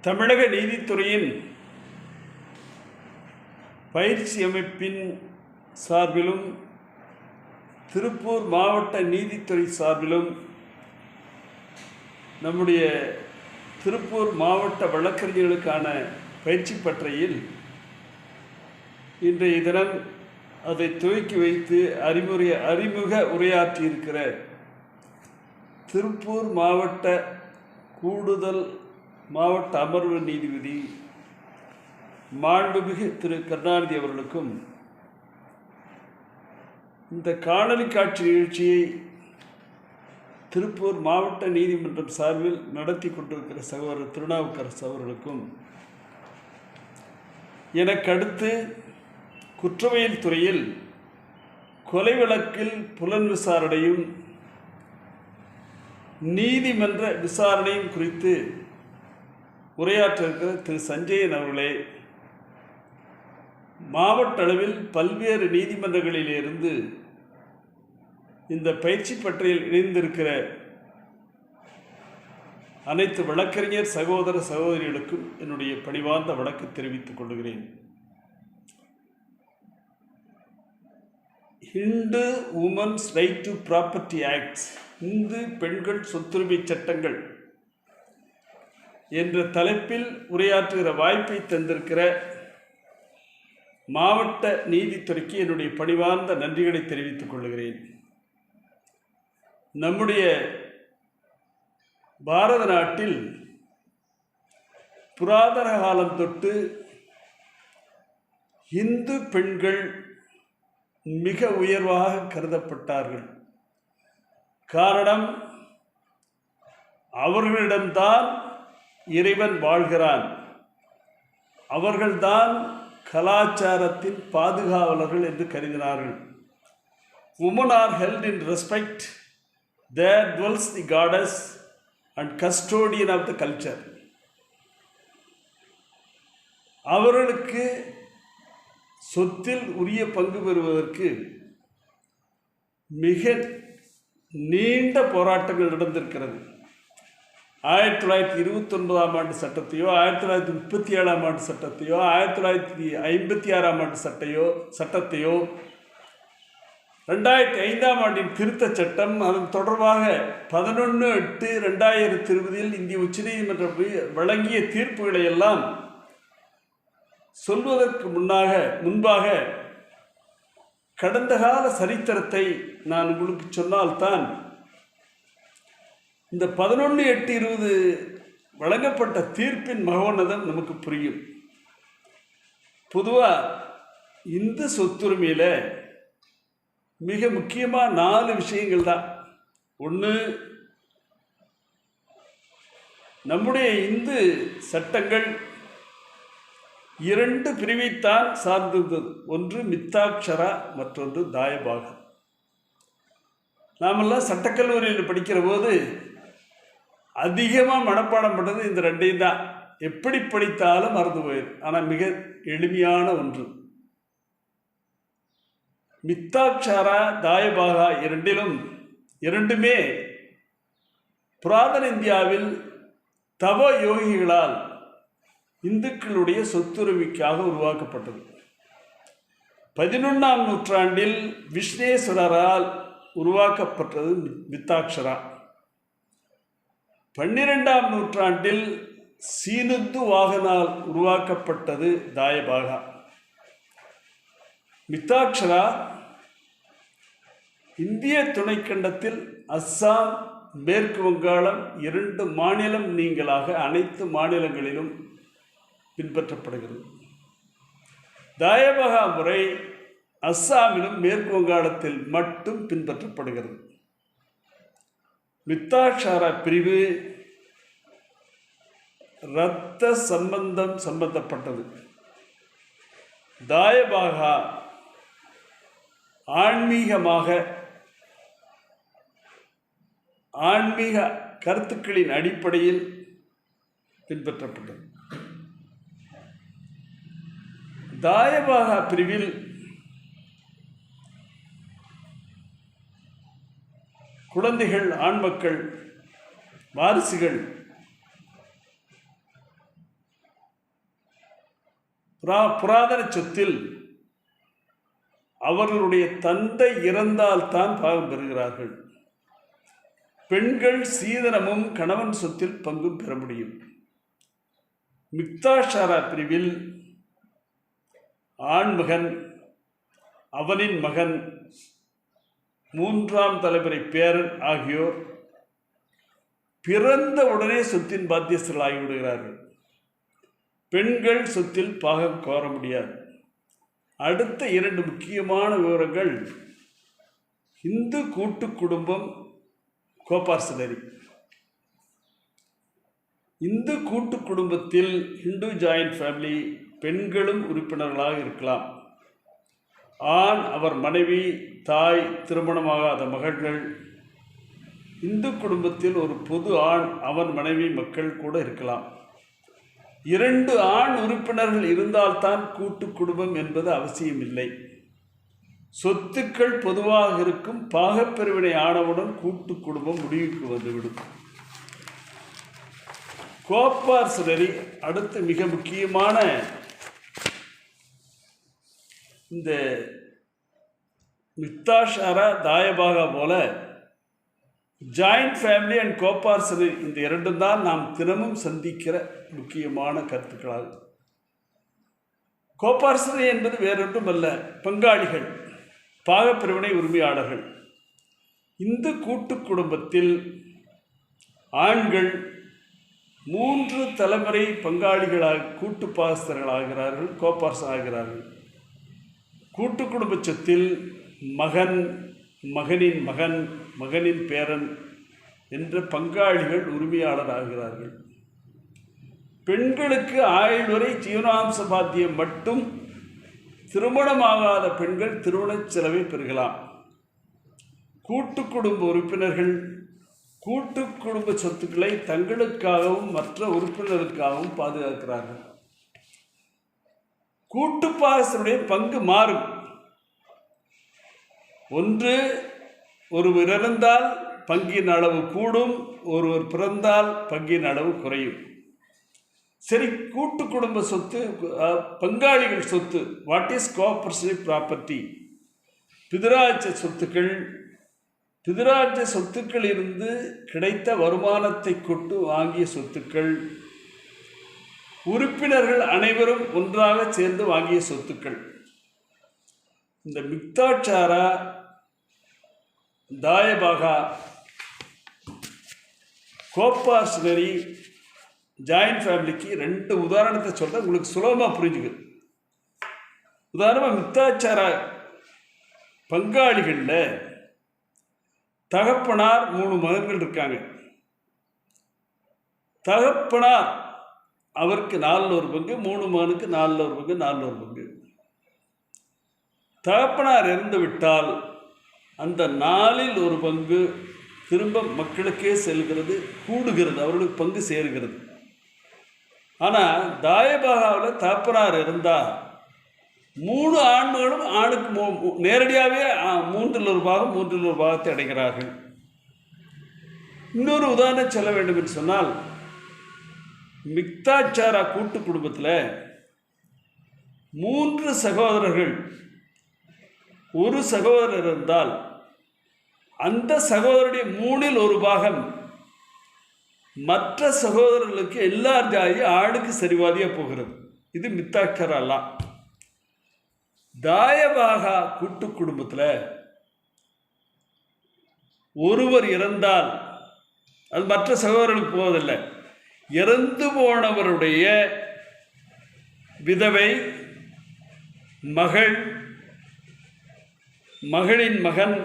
தமிழக நீதித்துறையின் பயிற்சி அமைப்பின் சார்பிலும் திருப்பூர் மாவட்ட நீதித்துறை சார்பிலும் நம்முடைய திருப்பூர் மாவட்ட வழக்கறிஞர்களுக்கான பயிற்சி பட்டறையில் இன்றைய தினம் அதை துவக்கி வைத்து அறிமுக உரையாற்றியிருக்கிற திருப்பூர் மாவட்ட கூடுதல் மாவட்ட அமர்வு நீதிபதி மாண்புமிகு திரு கருணாநிதி அவர்களுக்கும் இந்த காணொலி காட்சி நிகழ்ச்சியை திருப்பூர் மாவட்ட நீதிமன்றம் சார்பில் நடத்தி கொண்டிருக்கிற சகோதரர் திருநாவுக்கரசு அவர்களுக்கும் எனக்கடுத்து குற்றவியல் துறையில் கொலை வழக்கில் புலன் விசாரணையும் நீதிமன்ற விசாரணையும் குறித்து உரையாற்ற இருக்கிற திரு சஞ்சயன் அவர்களே, மாவட்ட அளவில் பல்வேறு நீதிமன்றங்களிலிருந்து இந்த பயிற்சி பட்டறையில் இணைந்திருக்கிற அனைத்து வழக்கறிஞர் சகோதர சகோதரிகளுக்கும் என்னுடைய பணிவார்ந்த வணக்கம் தெரிவித்துக் கொள்கிறேன். Hindu women's right to property act, Hindu பெண்கள் சொத்துரிமை சட்டங்கள் என்ற தலைப்பில் உரையாற்றுகிற வாய்ப்பை தந்திருக்கிற மாவட்ட நீதித்துறைக்கு என்னுடைய பணிவார்ந்த நன்றிகளை தெரிவித்துக் கொள்கிறேன். நம்முடைய பாரத நாட்டில் புராதன காலம் தொட்டு இந்து பெண்கள் மிக உயர்வாக கருதப்பட்டார்கள். காரணம், அவர்களிடம்தான் இறைவன் வாழ்கிறான், அவர்கள்தான் கலாச்சாரத்தின் பாதுகாவலர்கள் என்று கருதினார்கள். Women are held in respect, there dwells the goddess and custodian of the culture. அவர்களுக்கு சொத்தில் உரிய பங்கு பெறுவதற்கு மிக நீண்ட போராட்டங்கள் நடந்திருக்கிறது. 1929ஆம் ஆண்டு சட்டத்தையோ 1937ஆம் ஆண்டு சட்டத்தையோ 1956ஆம் ஆண்டு சட்டத்தையோ 2005ஆம் ஆண்டின் திருத்த சட்டம், அதன் தொடர்பாக 11/8/2020 இந்திய உச்சநீதிமன்றம் வழங்கிய தீர்ப்புகளை எல்லாம் சொல்வதற்கு முன்பாக கடந்த கால சரித்திரத்தை நான் உங்களுக்கு சொன்னால்தான் இந்த 11/8/20 வழங்கப்பட்ட தீர்ப்பின் மகோன்னதம் நமக்கு புரியும். பொதுவாக இந்து சொத்துரிமையில் மிக முக்கியமாக 4 விஷயங்கள் தான். ஒன்று, நம்முடைய இந்து சட்டங்கள் 2 பிரிவைத்தான் சார்ந்திருந்தது. ஒன்று மித்தாட்சரா, மற்றொன்று தாயபாகம். நாமெல்லாம் சட்டக்கல்லூரியில் படிக்கிற போது அதிகமாக மனப்பாடம் பண்ணது இந்த 2ஐயும் தான். எப்படி படித்தாலும் மறந்து போயிடும். ஆனால் மிக எளிமையான ஒன்று. மித்தாட்சரா தாயபாகா இரண்டுமே புராதன இந்தியாவில் தவ யோகிகளால் இந்துக்களுடைய சொத்துரிமைக்காக உருவாக்கப்பட்டது. 11ஆம் நூற்றாண்டில் விஷ்ணேஸ்வரரால் உருவாக்கப்பட்டது மித்தாட்சரா. 12ஆம் நூற்றாண்டில் சீனுத்து வாகனால் உருவாக்கப்பட்டது தாயபாகா. மித்தாட்சரா இந்திய துணைக்கண்டத்தில் அஸ்ஸாம், மேற்கு வங்காளம் 2 மாநிலம் நீங்களாக அனைத்து மாநிலங்களிலும் பின்பற்றப்படுகிறது. தாயபாகா முறை அஸ்ஸாமிலும் மேற்கு வங்காளத்தில் மட்டும் பின்பற்றப்படுகிறது. மித்தாட்சரா பிரிவு இரத்த சம்பந்தப்பட்டது. தாயபாகா ஆன்மீக கருத்துக்களின் அடிப்படையில் பின்பற்றப்பட்டது. தாயபாகா பிரிவில் குழந்தைகள், ஆண் மக்கள், வாரிசுகள் புராதன சொத்தில் அவர்களுடைய தந்தை இறந்தால்தான் பாகம் பெறுகிறார்கள். பெண்கள் சீதனமும் கணவன் சொத்தில் பங்கும் பெற முடியும். மிக்தாஷாரா பிரிவில் ஆண்மகன், அவனின் மகன், மூன்றாம் தலைமுறை பேரன் ஆகியோர் பிறந்த உடனே சொத்தின் பாத்தியஸ்தர்கள் ஆகிவிடுகிறார்கள். பெண்கள் சொத்தில் பாகம் கோர முடியாது. அடுத்த 2 முக்கியமான விவரங்கள் இந்து கூட்டு குடும்பம், கோபார்சனரி. இந்து கூட்டு குடும்பத்தில் ஹிந்து ஜாயிண்ட் ஃபேமிலி பெண்களும் உறுப்பினர்களாக இருக்கலாம். ஆண், அவர் மனைவி, தாய், திருமணமாகாத மகள்கள். இந்து குடும்பத்தில் ஒரு பொது ஆண், அவன் மனைவி, மக்கள் கூட இருக்கலாம். 2 ஆண் உறுப்பினர்கள் இருந்தால்தான் கூட்டு குடும்பம் என்பது அவசியமில்லை. சொத்துக்கள் பொதுவாக இருக்கும். பாகப்பிரிவினை ஆனவுடன் கூட்டு குடும்பம் முடிவுக்கு வந்துவிடும். கோபார்சனரி அடுத்து மிக முக்கியமான இந்த மிக்தாஷாரா, தாயபாகா போல ஜாயிண்ட் ஃபேமிலி அண்ட் கோபார்சனரி இந்த 2 தான் நாம் தினமும் சந்திக்கிற முக்கியமான கருத்துக்களாகும். கோபார்சனரி என்பது வேறொன்றும் அல்ல, பங்காளிகள், பாகப்பிரிவினை உரிமையாளர்கள். இந்த கூட்டு குடும்பத்தில் ஆண்கள் 3 தலைமுறை பங்காளிகளாக கூட்டு பாகஸ்தர்களாகிறார்கள், கோபார்சன் ஆகிறார்கள். கூட்டு குடும்ப சொத்தில் மகன், மகனின் மகன், மகனின் பேரன் என்ற பங்காளிகள் உரிமையாளர் ஆகிறார்கள். பெண்களுக்கு ஆயுள் வரை ஜீவனாம்ச பாத்தியம் மட்டும். திருமணமாகாத பெண்கள் திருமண செலவை பெறுகலாம். கூட்டு குடும்ப உறுப்பினர்கள் கூட்டு குடும்ப சொத்துக்களை தங்களுக்காகவும் மற்ற உறுப்பினர்களுக்காகவும் பாதுகாக்கிறார்கள். கூட்டு பாகஸ்தருடைய பங்கு மாறும். ஒன்று, ஒருவர் இறந்தால் பங்கின் அளவு கூடும், ஒருவர் பிறந்தால் பங்கின் அளவு குறையும். சரி, கூட்டு குடும்ப சொத்து, பங்காளிகள் சொத்து, வாட் இஸ் கோஆபரேட்டிவ் ப்ராப்பர்ட்டி? பிதுராஜ்ய சொத்துக்கள். பிதுராஜ்ய சொத்துக்கள் இருந்து கிடைத்த வருமானத்தை கொண்டு வாங்கிய சொத்துக்கள். உறுப்பினர்கள் அனைவரும் ஒன்றாக சேர்ந்து வாங்கிய சொத்துக்கள். இந்த மிக்தாச்சாரா, தாயபாகா, கோபார்சனரி, ஜாயிண்ட் ஃபேமிலிக்கு 2 உதாரணத்தை சொல்கிறேன், உங்களுக்கு சுலபமாக புரிஞ்சுக்கு. உதாரணமாக மிக்தாச்சாரா பங்காளிகளில் தகப்பனார் 3 மகன்கள் இருக்காங்க. தகப்பனார் அவருக்கு 4 ஒரு பங்கு, 3 மகனுக்கு 4 ஒரு பங்கு, 4 ஒரு பங்கு. தகப்பனார் இறந்து விட்டால் அந்த 4ல் ஒரு பங்கு திரும்ப மக்களுக்கே செல்கிறது, கூடுகிறது, அவர்களுக்கு பங்கு சேருகிறது. ஆனால் தாயபாகாவில் தகப்பனார் இருந்தால் 3 ஆண்களும் ஆணுக்கு நேரடியாகவே 3ல் ஒரு பாகம், 3ல் ஒரு பாகத்தை அடைகிறார்கள். இன்னொரு உதாரணம் சொல்ல வேண்டும் என்று சொன்னால், மிக்தாச்சாரா கூட்டு குடும்பத்தில் 3 சகோதரர்கள், ஒரு சகோதரர் இருந்தால் அந்த சகோதரருடைய 3ல் ஒரு பாகம் மற்ற சகோதரர்களுக்கு எல்லார் ஜாதி ஆளுக்கு சரிவாதியாக போகிறது. இது மிக்தாச்சாரா. தாயபாகா கூட்டு குடும்பத்தில் ஒருவர் இறந்தால் அது மற்ற சகோதரர்களுக்கு போவதில்லை. இறந்து போனவருடைய விதவை, மகள், மகளின் மகன்,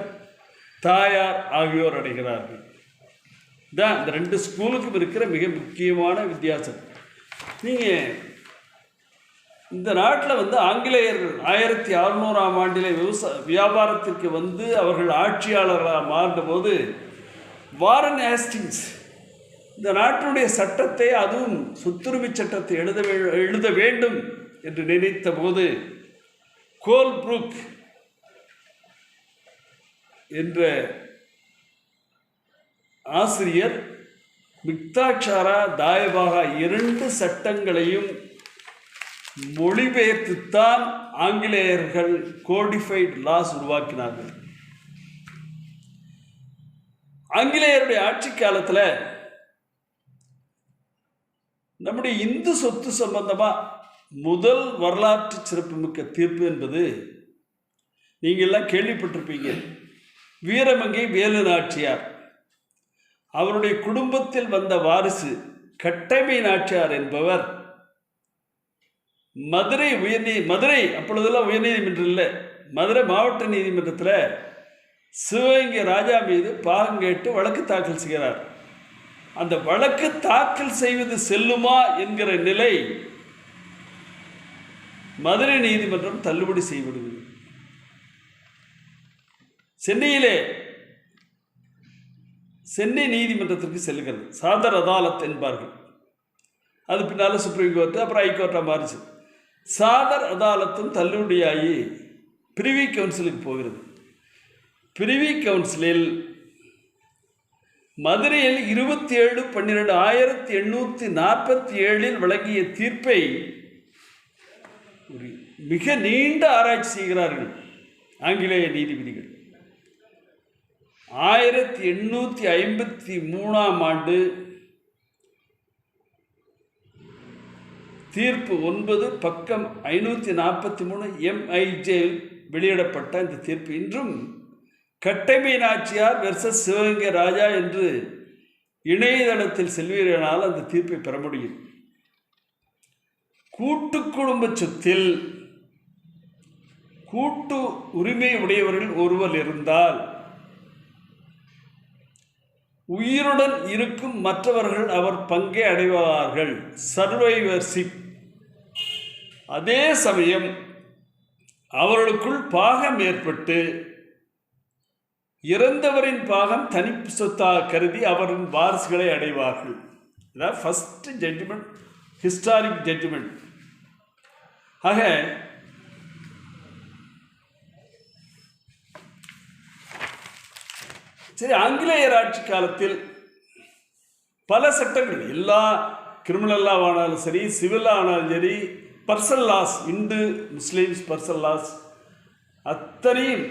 தாயார் ஆகியோர் அடைகிறார்கள். தான் இந்த 2 ஸ்கூலுக்கும் இருக்கிற மிக முக்கியமான வித்தியாசம். நீங்கள் இந்த நாட்டில் ஆங்கிலேயர்கள் 1600ஆம் ஆண்டிலே வியாபாரத்திற்கு அவர்கள் ஆட்சியாளர்களாக மாறினபோது வாரன் ஹேஸ்டிங்ஸ் இந்த நாட்டினுடைய சட்டத்தை, அதுவும் சொத்துரிமை சட்டத்தை எழுத வேண்டும் என்று நினைத்த போது கோல்ப்ரூக் என்ற ஆசிரியர் மிக்தாச்சாரா, தாயபாகா 2 சட்டங்களையும் மொழிபெயர்த்துத்தான் ஆங்கிலேயர்கள் கோடிஃபைட் லாஸ் உருவாக்கினார்கள். ஆங்கிலேயருடைய ஆட்சி காலத்தில் நம்முடைய இந்து சொத்து சம்பந்தமாக முதல் வரலாற்று சிறப்புமிக்க தீர்ப்பு என்பது நீங்கள்லாம் கேள்விப்பட்டிருப்பீங்க. வீரமங்கை வேலு நாச்சியார் அவருடைய குடும்பத்தில் வந்த வாரிசு கட்டமை நாச்சியார் என்பவர் மதுரை அப்பொழுதெல்லாம் உயர்நீதிமன்றம் இல்லை, மதுரை மாவட்ட நீதிமன்றத்தில் சிவகங்கை ராஜா மீது பாகம் கேட்டு வழக்கு தாக்கல் செய்கிறார். அந்த வழக்கு தாக்கல் செய்வது செல்லுமா என்கிற நிலை மதுரை நீதிமன்றம் தள்ளுபடி செய்துவிடுகிறது. சென்னை நீதிமன்றத்திற்கு செல்கிறது. சாதர் அதாலத் என்பார்கள். அது பின்னால் சுப்ரீம் கோர்ட்டு, அப்புறம் ஹைகோர்ட்டாக மாறிச்சு. சாதர் அதாலத்தும் தள்ளுபடியாகி பிரிவி கவுன்சிலுக்கு போகிறது. பிரிவி கவுன்சிலில் மதுரையில் 27/12/1847 வழங்கிய தீர்ப்பை ஒரு மிக நீண்ட ஆராய்ச்சி செய்கிறார்கள் ஆங்கிலேய நீதிபதிகள். 1853ஆம் ஆண்டு தீர்ப்பு 9 பக்கம் 543 MIJ வெளியிடப்பட்ட இந்த தீர்ப்பு இன்றும் கட்டமை நாச்சியார் வெர்சஸ் சிவகங்கை ராஜா என்று இணையதளத்தில் செல்வீர்களால் அந்த தீர்ப்பை பெற முடியும். கூட்டு குடும்ப சொத்தில் கூட்டு உரிமை உடையவர்கள் ஒருவர் இருந்தால் உயிருடன் இருக்கும் மற்றவர்கள் அவர் பங்கை அடைவார்கள், சர்வைவர்ஷிப். அதே சமயம் அவர்களுக்குள் பாகம் ஏற்பட்டு இறந்தவரின் பாகம் தனி சொத்தாக கருதி அவரின் வாரிசுகளை அடைவார்கள். இதான் ஃபர்ஸ்ட் ஜட்ஜ்மெண்ட், ஹிஸ்டாரிக் ஜட்ஜ்மெண்ட். ஆக சரி, ஆங்கிலேயர் ஆட்சி காலத்தில் பல சட்டங்கள், எல்லா கிரிமினல் லா ஆனாலும் சரி, சிவில் ஆனாலும் சரி, personal loss, Hindu Muslims personal loss அத்தனையும்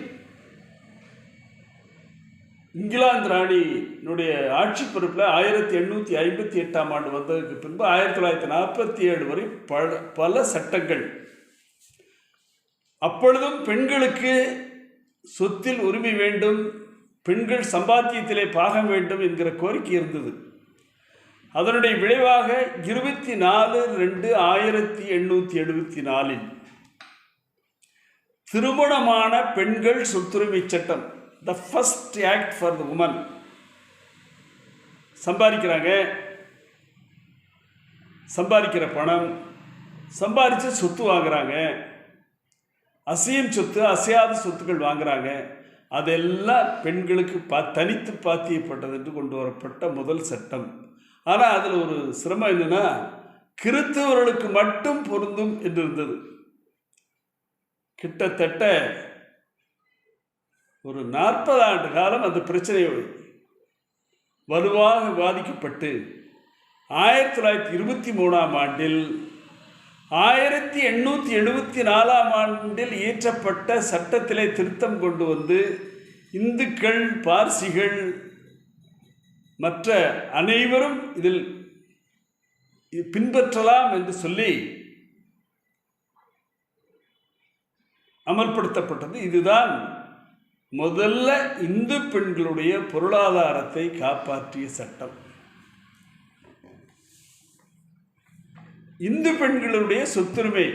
இங்கிலாந்து ராணியினுடைய ஆட்சி பொறுப்பில் 1858ஆம் ஆண்டு வந்ததுக்கு பின்பு 1947 வரை பல சட்டங்கள். அப்பொழுதும் பெண்களுக்கு சொத்தில் உரிமை வேண்டும், பெண்கள் சம்பாத்தியத்திலே பாகம் வேண்டும் என்கிற கோரிக்கை இருந்தது. அதனுடைய விளைவாக 24/2/1874 திருமணமான பெண்கள் சொத்துரிமை சட்டம், the first act for the woman. சம்பாதிக்கிற பணம், சம்பாதிச்ச சொத்து வாங்குறாங்க, அசையும் சொத்து அசையாத சொத்துக்கள் வாங்குறாங்க. அதெல்லாம் பெண்களுக்கு தனித்து பாத்தியப்பட்டது என்று கொண்டு வரப்பட்ட முதல் சட்டம். ஆனால் அதில் ஒரு சிரமம் என்னன்னா, கிறித்தவர்களுக்கு மட்டும் பொருந்தும் என்று இருந்தது. கிட்டத்தட்ட ஒரு 40 ஆண்டு காலம் அந்த பிரச்சனை வலுவாக விவாதிக்கப்பட்டு 1923ஆம் ஆண்டில் 1874ஆம் ஆண்டில் இயற்றப்பட்ட சட்டத்திலே திருத்தம் கொண்டு வந்து இந்துக்கள், பார்சிகள், மற்ற அனைவரும் இதில் பின்பற்றலாம் என்று சொல்லி அமல்படுத்தப்பட்டது. இதுதான் முதல்ல இந்து பெண்களுடைய பொருளாதாரத்தை காப்பாற்றிய சட்டம். இந்து பெண்களுடைய சொத்துரிமை,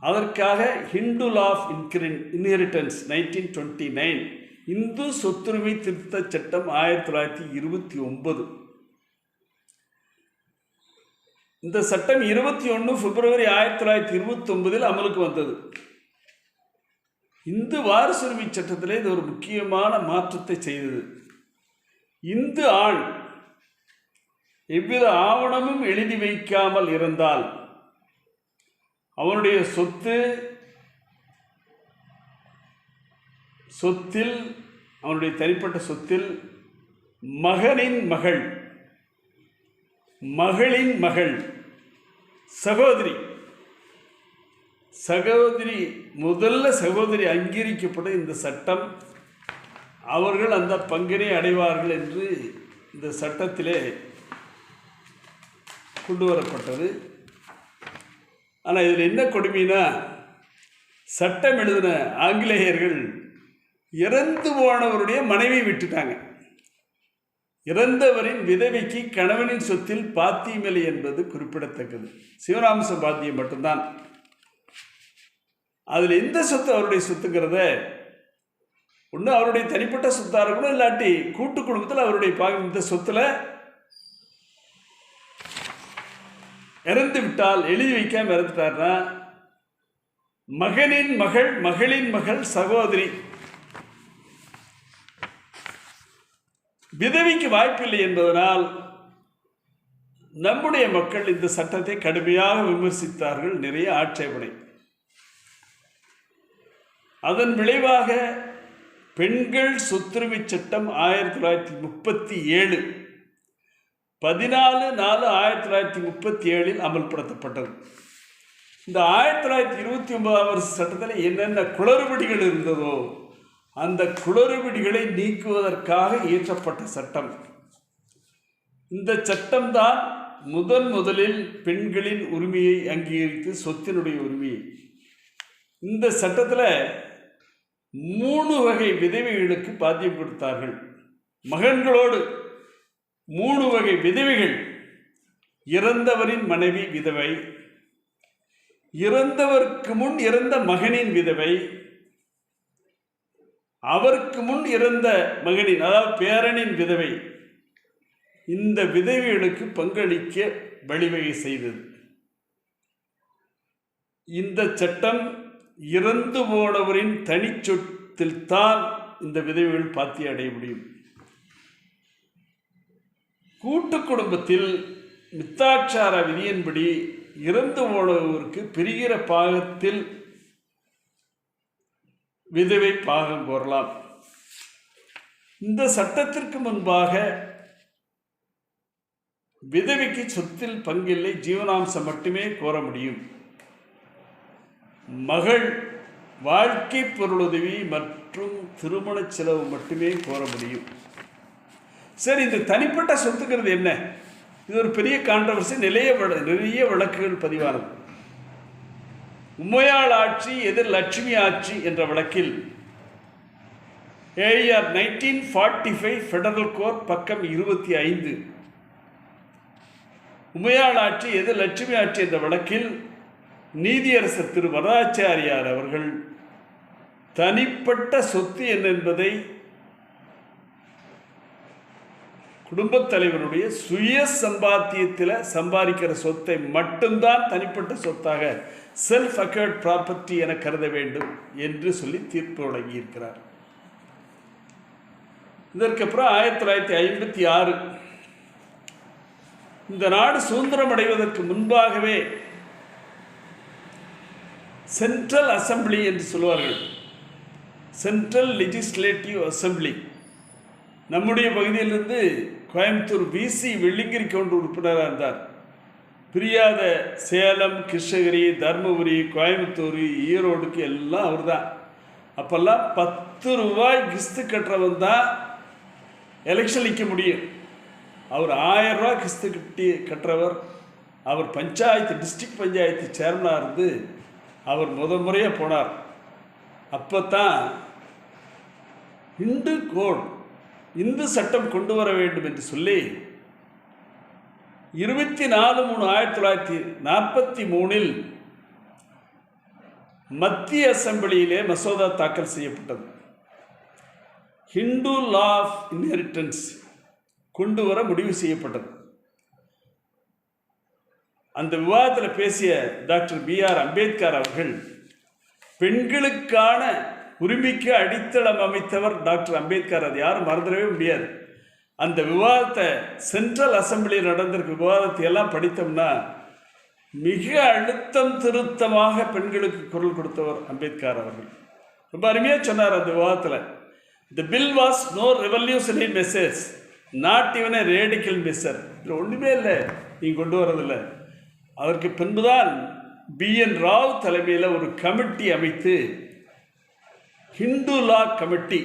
அதற்காக Hindu law of inheritance 1929, Hindu சொத்துரிமை திருத்த சட்டம் 1929. இந்த சட்டம் 21 பிப்ரவரி 1929 அமலுக்கு வந்தது. இந்து வாரிசுரிமை சட்டத்திலே இது ஒரு முக்கியமான மாற்றத்தை செய்தது. இந்து ஆண் எவ்வித ஆவணமும் எழுதி வைக்காமல் இருந்தால் அவனுடைய சொத்தில் அவனுடைய தனிப்பட்ட சொத்தில் மகனின் மகள், மகளின் மகள், சகோதரி முதல்ல சகோதரி அங்கீகரிக்கப்பட்ட இந்த சட்டம் அவர்கள் அந்த பங்கினை அடைவார்கள் என்று இந்த சட்டத்திலே கொண்டு வரப்பட்டது. ஆனால் இதில் என்ன கொடுமைனா, சட்டம் எழுதின ஆங்கிலேயர்கள் இறந்து போனவருடைய மனைவி விட்டுட்டாங்க. இறந்தவரின் விதவைக்கு கணவனின் சொத்தில் பாத்தியமில்லை என்பது குறிப்பிடத்தக்கது. சிவராமச பாத்தியம் மட்டும்தான். அதில் எந்த சொத்து அவருடைய சொத்துங்கிறத ஒன்று அவருடைய தனிப்பட்ட சொத்தாக இருக்கணும், இல்லாட்டி கூட்டு குடும்பத்தில் அவருடைய இந்த சொத்தில் இறந்து விட்டால், எழுதி வைக்காம இறந்துட்டார்னா மகனின் மகள், மகளின் மகள், சகோதரி, விதவிக்கு வாய்ப்பில்லை என்பதனால் நம்முடைய மக்கள் இந்த சட்டத்தை கடுமையாக விமர்சித்தார்கள். நிறைய ஆட்சேபனை. அதன் விளைவாக பெண்கள் சொத்துரிமை சட்டம் 1937 14/4/1937 அமல்படுத்தப்பட்டது. இந்த 1929 வருஷ சட்டத்தில் என்னென்ன குளறுபடிகள் இருந்ததோ அந்த குளறுபடிகளை நீக்குவதற்காக இயற்றப்பட்ட சட்டம். இந்த சட்டம்தான் முதலில் பெண்களின் உரிமையை அங்கீகரித்து சொத்தினுடைய உரிமையை. இந்த சட்டத்தில் 3 வகை விதவைகளுக்கு பாத்தியம் கொடுத்தார்கள். மகன்களோடு 3 வகை விதவைகள்: இறந்தவரின் மனைவி விதவை, இறந்தவருக்கு முன் இறந்த மகனின் விதவை, அவருக்கு முன் இறந்த மகனின், அதாவது பேரனின் விதவை. இந்த விதவைகளுக்கு பங்களிக்க வழிவகை செய்தது. இந்த சட்டம் இறந்து போனவரின் தனி சொத்தில் தான் இந்த விதவைகள் பாத்தியம் அடைய முடியும். கூட்டு குடும்பத்தில் மித்தாட்சார விதியின்படி இறந்து போனவருக்கு பிரிகிற பாகத்தில் விதவை பாகம் கோரலாம். இந்த சட்டத்திற்கு முன்பாக விதவைக்கு சொத்தில் பங்கில்லை, ஜீவனாம்சம் மட்டுமே கோர முடியும். மகள் வாழ்க்கை பொருளுதவி மற்றும் திருமண செலவு மட்டுமே கோர முடியும். சரி, இந்த தனிப்பட்ட சொத்துக்கிறது என்ன? இது ஒரு பெரிய கான்ட்ரவர்சி. நிறைய வழக்குகள் பதிவானது. உமையாள் ஆட்சி எதிர் லட்சுமி ஆட்சி என்ற வழக்கில் AR 1945 ஃபெடரல் கோர்ட் பக்கம் 25. உமையாள் ஆட்சி எதிர் லட்சுமி ஆட்சி என்ற வழக்கில் நீதியரசர் திரு வரதாச்சாரியார் அவர்கள் தனிப்பட்ட சொத்து என்ன என்பதை குடும்பத் தலைவருடைய சுய சம்பாத்தியத்தில் சம்பாதிக்கிற சொத்தை மட்டும்தான் தனிப்பட்ட சொத்தாக, செல்ஃப் அக்வயர்ட் ப்ராப்பர்ட்டி என கருத வேண்டும் என்று சொல்லி தீர்ப்பு வழங்கியிருக்கிறார். இதற்கப்புறம் 1956 இந்த நாடு சுதந்திரம் அடைவதற்கு முன்பாகவே சென்ட்ரல் அசம்பிளி என்று சொல்வார்கள், சென்ட்ரல் லெஜிஸ்லேட்டிவ் அசம்பிளி, நம்முடைய பகுதியிலிருந்து கோயம்புத்தூர் VC வெள்ளிங்கிரி கவுண்டர் உறுப்பினராக இருந்தார். பிரியாத சேலம், கிருஷ்ணகிரி, தர்மபுரி, கோயம்புத்தூர், ஈரோடுக்கு எல்லாம் அவர் தான். அப்போல்லாம் 10 ரூபாய் கிஸ்து கட்டுறவன் தான் எலெக்ஷன் நிற்க முடியும். அவர் 1000 ரூபா கிஸ்து கட்டுறவர். அவர் பஞ்சாயத்து, டிஸ்ட்ரிக்ட் பஞ்சாயத்து சேர்மனாக இருந்து அவர் முறையாக போனார். அப்போ தான் இந்து கோட், இந்து சட்டம் கொண்டு வர வேண்டும் என்று சொல்லி 24/3/1943 மத்திய அசம்பிளியிலே மசோதா தாக்கல் செய்யப்பட்டது. ஹிந்து லா ஆஃப் இன்ஹெரிட்டன்ஸ் கொண்டு வர முடிவு செய்யப்பட்டது. அந்த விவாதத்தில் பேசிய டாக்டர் BR அம்பேத்கர் அவர்கள், பெண்களுக்கான உரிமைக்கு அடித்தளம் அமைத்தவர் டாக்டர் அம்பேத்கர். அது யாரும் மறந்துடவே முடியாது. அந்த விவாதத்தை, சென்ட்ரல் அசம்பிளியில் நடந்திருக்க விவாதத்தை எல்லாம் படித்தோம்னா மிக அழுத்தம் திருத்தமாக பெண்களுக்கு குரல் கொடுத்தவர் அம்பேத்கர் அவர்கள். ரொம்ப அருமையாக சொன்னார் அந்த விவாதத்தில். The bill was no revolutionary message, not even a radical measure. இதில் ஒன்றுமே இல்லை, நீங்கள் கொண்டு வரதில்லை. அதற்கு பின்புதான் BN ராவ் தலைமையில் ஒரு கமிட்டி அமைத்து Hindu law committee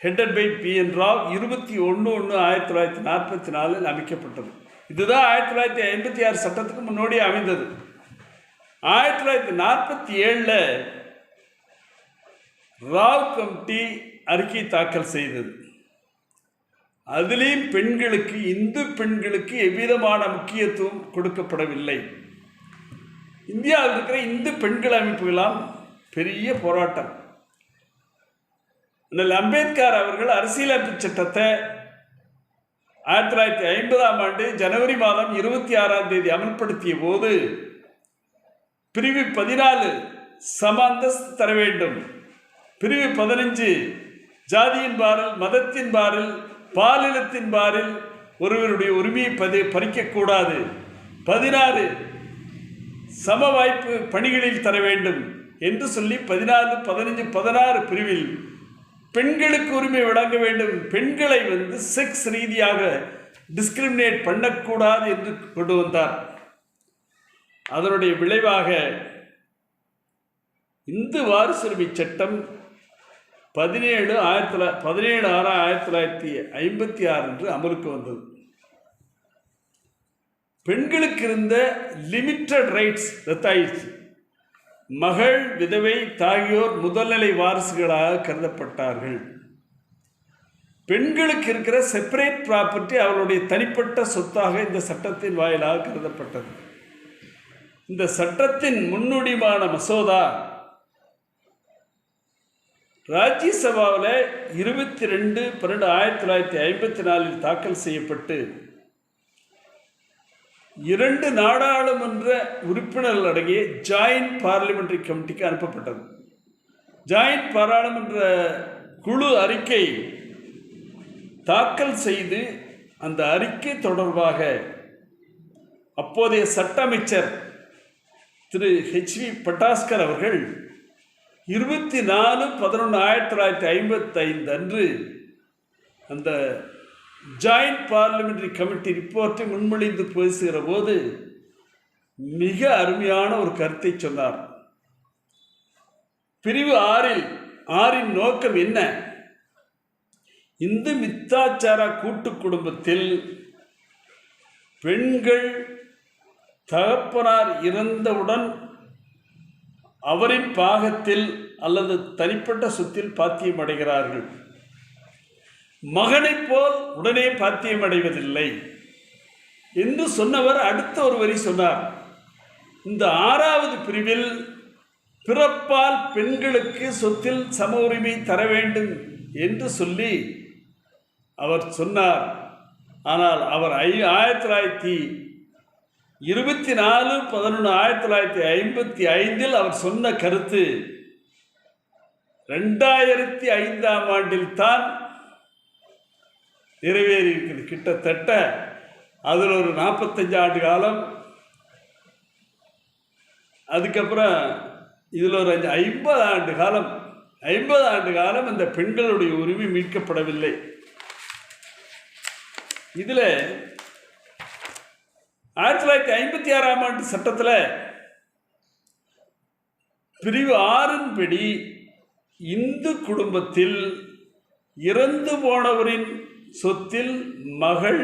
headed by BN Rau 21/1/1944 அமைக்கப்பட்டது. இதுதான் 1956 சட்டத்துக்கு முன்னோடி அமைந்தது. 1947 ராவ் கமிட்டி அறிக்கை தாக்கல் செய்தது. அதிலேயும் பெண்களுக்கு, இந்து பெண்களுக்கு எவ்விதமான முக்கியத்துவம் கொடுக்கப்படவில்லை. இந்தியாவில் இருக்கிற இந்து பெண்கள் அமைப்புகளாம் பெரிய போராட்டம். அம்பேத்கர் அவர்கள் அரசியலமைப்பு சட்டத்தை 1950 ஜனவரி மாதம் 26 அமல்படுத்திய போது பிரிவு 14 சம அந்தஸ்து தர வேண்டும், பிரிவு 15 ஜாதியின் பாரில், மதத்தின் பாரில், பாலினத்தின் பாரில் ஒருவருடைய உரிமையை பறிக்கக்கூடாது, 16 சம வாய்ப்பு பணிகளில் தர வேண்டும் என்று சொல்லி 14, 15, 16 பிரிவில் பெண்களுக்கு உரிமை வழங்க வேண்டும். பெண்களை செக்ஸ் ரீதியாக டிஸ்கிரிமினேட் பண்ணக்கூடாது என்று கொண்டு வந்தார். அதனுடைய விளைவாக இந்து வாரிசுரிமை சட்டம் 17/6/1956 என்று அமலுக்கு வந்தது. பெண்களுக்கு இருந்த லிமிட்டட் ரைட்ஸ் ரத்தாயிடுச்சு. மகள், விதவை, தாகியோர் முதல்நிலை வாரிசுகளாக கருதப்பட்டார்கள். பெண்களுக்கு இருக்கிற செப்பரேட் ப்ராப்பர்ட்டி அவர்களுடைய தனிப்பட்ட சொத்தாக இந்த சட்டத்தின் வாயிலாக கருதப்பட்டது. இந்த சட்டத்தின் முன்னுடிமான மசோதா ராஜ்யசபாவில் 22/12/1954 தாக்கல் செய்யப்பட்டு 2 நாடாளுமன்ற உறுப்பினர்கள் அடங்கிய ஜாயிண்ட் பார்லிமெண்டரி கமிட்டிக்கு அனுப்பப்பட்டது. ஜாயிண்ட் பாராளுமன்ற குழு அறிக்கை தாக்கல் செய்து அந்த அறிக்கை தொடர்பாக அப்போதைய சட்ட அமைச்சர் திரு HV பட்டாஸ்கர் அவர்கள் 24/11/1955 அன்று அந்த ஜாயிண்ட் பார்லிமெண்டரி கமிட்டி ரிப்போர்ட்டை முன்மொழிந்து பேசுகிற போது மிக அருமையான ஒரு கருத்தை சொன்னார். பிரிவு 6இன் நோக்கம் என்ன? இந்து மித்தாச்சார கூட்டு குடும்பத்தில் பெண்கள் தகப்பனார் இறந்தவுடன் அவரின் பாகத்தில் அல்லது தனிப்பட்ட சொத்தில் பாத்தியம் அடைகிறார்கள். மகனைப் போல் உடனே பாத்தியம் அடைவதில்லை என்று சொன்னவர் அடுத்த ஒரு வரி சொன்னார். இந்த 6வது பிரிவில் பிறப்பால் பெண்களுக்கு சொத்தில் சம உரிமை தர வேண்டும் என்று சொல்லி அவர் சொன்னார். ஆனால் அவர் 24/11/1955 அவர் சொன்ன கருத்து 2005 தான் நிறைவேறி இருக்குது. கிட்டத்தட்ட அதில் ஒரு 45 ஆண்டு காலம், அதுக்கப்புறம் இதில் ஒரு 50 ஆண்டு காலம், 50 ஆண்டு காலம் இந்த பெண்களுடைய உரிமை மீட்கப்படவில்லை. இதில் 1956 சட்டத்தில் பிரிவு 6 படி இந்து குடும்பத்தில் இறந்து போனவரின் சொத்தில் மகள்,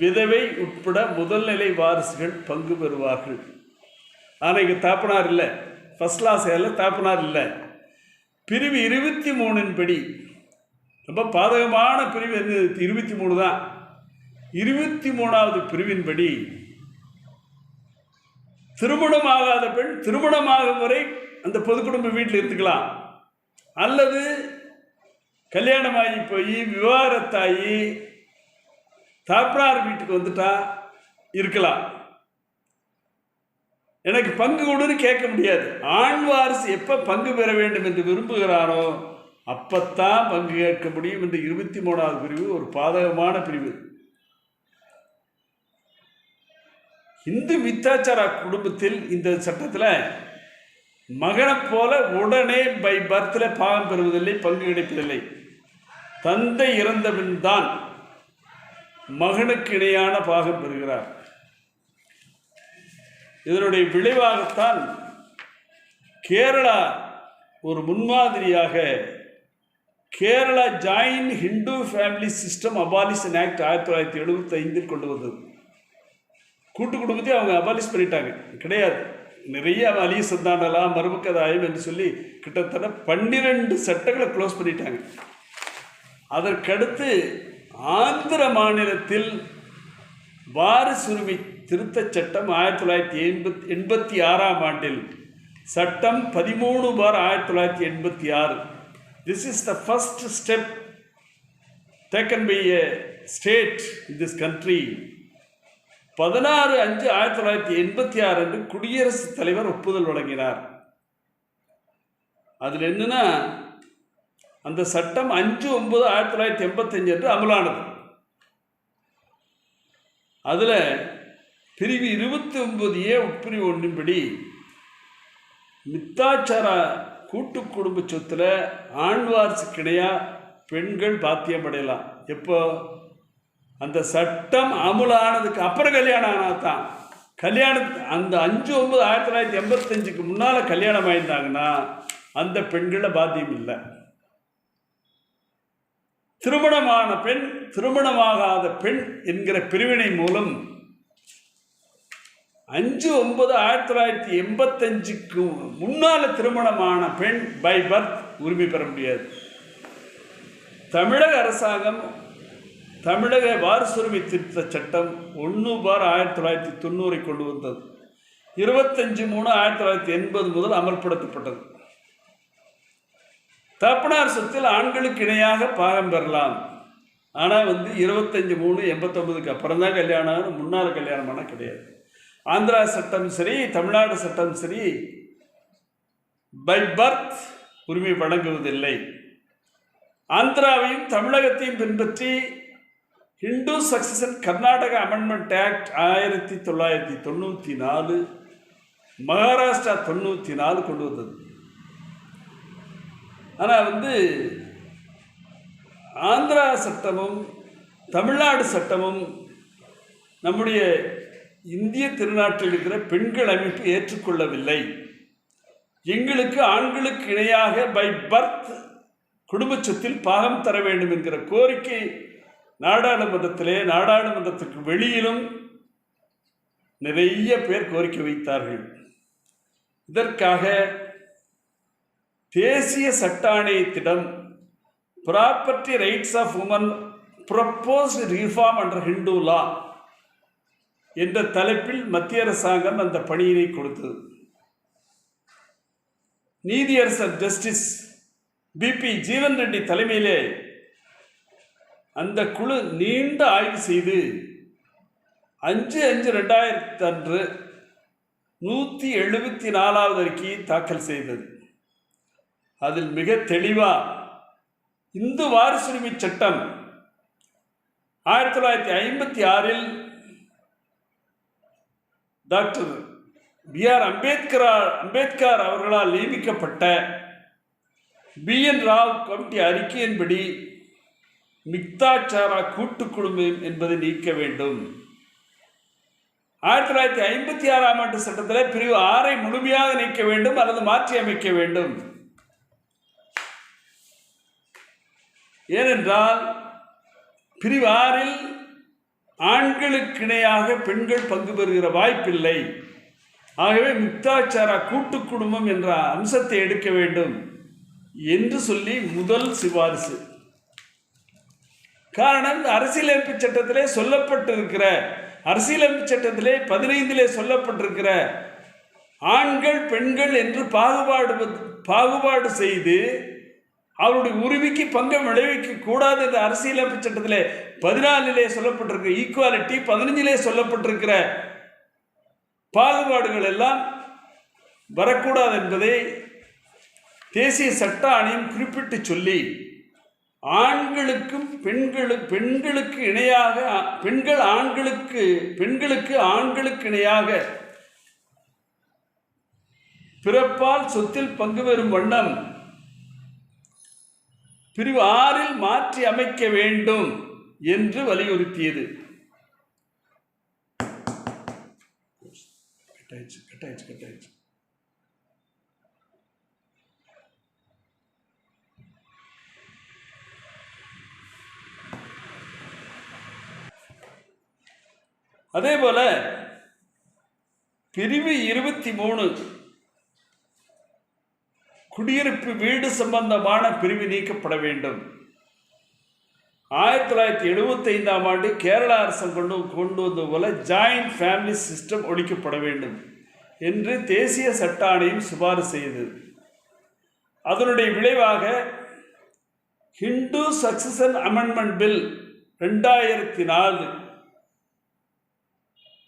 விதவை உட்பட முதல்நிலை வாரிசுகள் பங்கு பெறுவார்கள். ஆனால் இங்கே தாப்பனார் இல்லை, ஃபர்ஸ்ட் கிளாஸ் தாப்பனார் இல்லை. பிரிவு 23 படி ரொம்ப பாதகமான பிரிவு 23 தான். 23வது பிரிவின்படி திருமணமாகாத பெண் திருமணமாகும் வரை அந்த பொது குடும்ப வீட்டில் இருந்துக்கலாம், அல்லது கல்யாணமாகி போய் விவாகரத்தாகி தாப்பனார் வீட்டுக்கு வந்துட்டா இருக்கலாம். எனக்கு பங்கு கொடுன்னு கேட்க முடியாது. ஆண் வாரிசு எப்போ பங்கு பெற வேண்டும் என்று விரும்புகிறானோ அப்பத்தான் பங்கு கேட்க முடியும் என்று 23வது பிரிவு ஒரு பாதகமான பிரிவு. இந்து மித்தாச்சார குடும்பத்தில் இந்த சட்டத்தில் மகனை போல உடனே பை பர்த்தில் பாகம் பெறுவதில்லை, பங்கு கிடைப்பதில்லை. தந்தை இறந்தபின் தான் மகனுக்கு இணையான பாகம் பெறுகிறார். இதனுடைய விளைவாகத்தான் கேரளா ஒரு முன்மாதிரியாக Kerala joint Hindu family system abolition act 1975 கொண்டு வந்தது. கூட்டு குடும்பத்தையும் அவங்க அபாலிஷ் பண்ணிட்டாங்க, கிடையாது. நிறைய அலிய சந்தானலா மருமக்கதாயம் என்று சொல்லி கிட்டத்தட்ட 12 சட்டங்களை க்ளோஸ் பண்ணிட்டாங்க. அதற்கடுத்து ஆந்திர மாநிலத்தில் வாரிசுரிமை திருத்தச் சட்டம் 1986 ஆண்டில் சட்டம் 13/1986. This is the first step taken by a state in this country. 16/5/1986 அன்று குடியரசுத் தலைவர் ஒப்புதல் வழங்கினார். அதில் என்னன்னா, அந்த சட்டம் 5/9/1985 அன்று அமலானது. அதில் பிரிவு 29A உட்பிரிவு 1 படி மித்தாச்சார கூட்டு குடும்ப சொத்துல ஆண் வாரிசுக்கு இணையா பெண்கள் பாத்தியம் அடையலாம். எப்போ அந்த சட்டம் அமுலானதுக்கு அப்புறம் கல்யாணம் ஆனாதான். அந்த 5/9/1985 முன்னால் கல்யாணம் ஆயிருந்தாங்கன்னா அந்த பெண்களை பாத்தியம் இல்லை. திருமணமான பெண் திருமணமாகாத பெண் என்கிற பிரிவினை மூலம் 5/9/1985 முன்னால் திருமணமான பெண் பை பர்த் உரிமை பெற முடியாது. தமிழக அரசாங்கம் தமிழக வாரிசுரிமை திருத்த சட்டம் 1/1990 கொண்டு வந்தது. 25/3/1980 முதல் அமல்படுத்தப்பட்டது. தகப்பனார் சொத்தில் ஆண்களுக்கு இணையாக பாகம் பெறலாம். ஆனால் 25/3/89 அப்புறம் தான் கல்யாணம், முன்னால் கல்யாணமான கிடையாது. ஆந்திரா சட்டம் சரி, தமிழ்நாடு சட்டம் சரி, பை பர்த் உரிமை வழங்குவதில்லை. ஆந்திராவையும் தமிழகத்தையும் பின்பற்றி Hindu succession Karnataka amendment act 1994, Maharashtra 94 கொண்டு வந்தது. ஆனால் ஆந்திரா சட்டமும் தமிழ்நாடு சட்டமும் நம்முடைய இந்திய திருநாட்டில் இருக்கிற பெண்கள் அமைப்பு ஏற்றுக்கொள்ளவில்லை. எங்களுக்கு ஆண்களுக்கு இணையாக பை பர்த் குடும்ப சொத்தில் பாகம் தர வேண்டும் என்கிற கோரிக்கை நாடாளுமன்றத்திற்கு வெளியிலும் நிறைய பேர் கோரிக்கை வைத்தார்கள். இதற்காக தேசிய சட்ட ஆணையத்திடம் property rights of women proposed reform under Hindu law என்ற தலைப்பில் மத்திய அரசாங்கம் அந்த பணியினை கொடுத்தது. நீதியரசர் ஜஸ்டிஸ் பிபி ஜீவன் ரெட்டி தலைமையிலே அந்த குழு நீண்ட ஆய்வு செய்து 5/5/2000 அன்று 174வது அறிக்கையை தாக்கல் செய்தது. அதில் மிக தெளிவா இந்து வாரிசுரிமை சட்டம் 1956 டாக்டர் B.R. அம்பேத்கர் அவர்களால் நியமிக்கப்பட்ட B.N. ராவ் கமிட்டி அறிக்கையின்படி மித்தாச்சாரா கூட்டு குடும்பம் என்பதை நீக்க வேண்டும். 1956 ஆண்டு சட்டத்தில் பிரிவு 6 முழுமையாக நீக்க வேண்டும் அல்லது மாற்றி அமைக்க வேண்டும். ஏனென்றால் பிரிவு 6 ஆண்களுக்கு இணையாக பெண்கள் பங்கு பெறுகிற வாய்ப்பில்லை. ஆகவே மித்தாச்சாரா கூட்டு குடும்பம் என்ற அம்சத்தை எடுக்க வேண்டும் என்று சொல்லி முதல் சிபாரிசு. காரணம், அரசியலமைப்பு சட்டத்திலே சொல்லப்பட்டிருக்கிற அரசியலமைப்பு சட்டத்திலே 15 சொல்லப்பட்டிருக்கிற ஆண்கள் பெண்கள் என்று பாகுபாடு செய்து அவருடைய உரிமைக்கு பங்கம் விளைவிக்க கூடாது என்ற அரசியலமைப்பு சட்டத்திலே 14 சொல்லப்பட்டிருக்கிற ஈக்குவாலிட்டி, 15 சொல்லப்பட்டிருக்கிற பாகுபாடுகள் எல்லாம் வரக்கூடாது என்பதை தேசிய சட்ட ஆணையம் குறிப்பிட்டு சொல்லி ஆண்களுக்கும் பெண்களுக்கு இணையாக பெண்களுக்கு ஆண்களுக்கு இணையாக பிறப்பால் சொத்தில் பங்கு பெறும் வண்ணம் பிரிவு 6 மாற்றி அமைக்க வேண்டும் என்று வலியுறுத்தியது. கட்டாயிடுச்சு. அதே போல பிரிவு 23 குடியிருப்பு வீடு சம்பந்தமான பிரிவு நீக்கப்பட வேண்டும். 1975ஆம் ஆண்டு கேரள அரசு கொண்டு வந்த போல ஜாயிண்ட் ஃபேமிலி சிஸ்டம் ஒழிக்கப்பட வேண்டும் என்று தேசிய சட்ட ஆணையம் சிபாரிசு செய்தது. அதனுடைய விளைவாக ஹிந்து சக்சஷன் அமெண்ட்மெண்ட் பில் 2004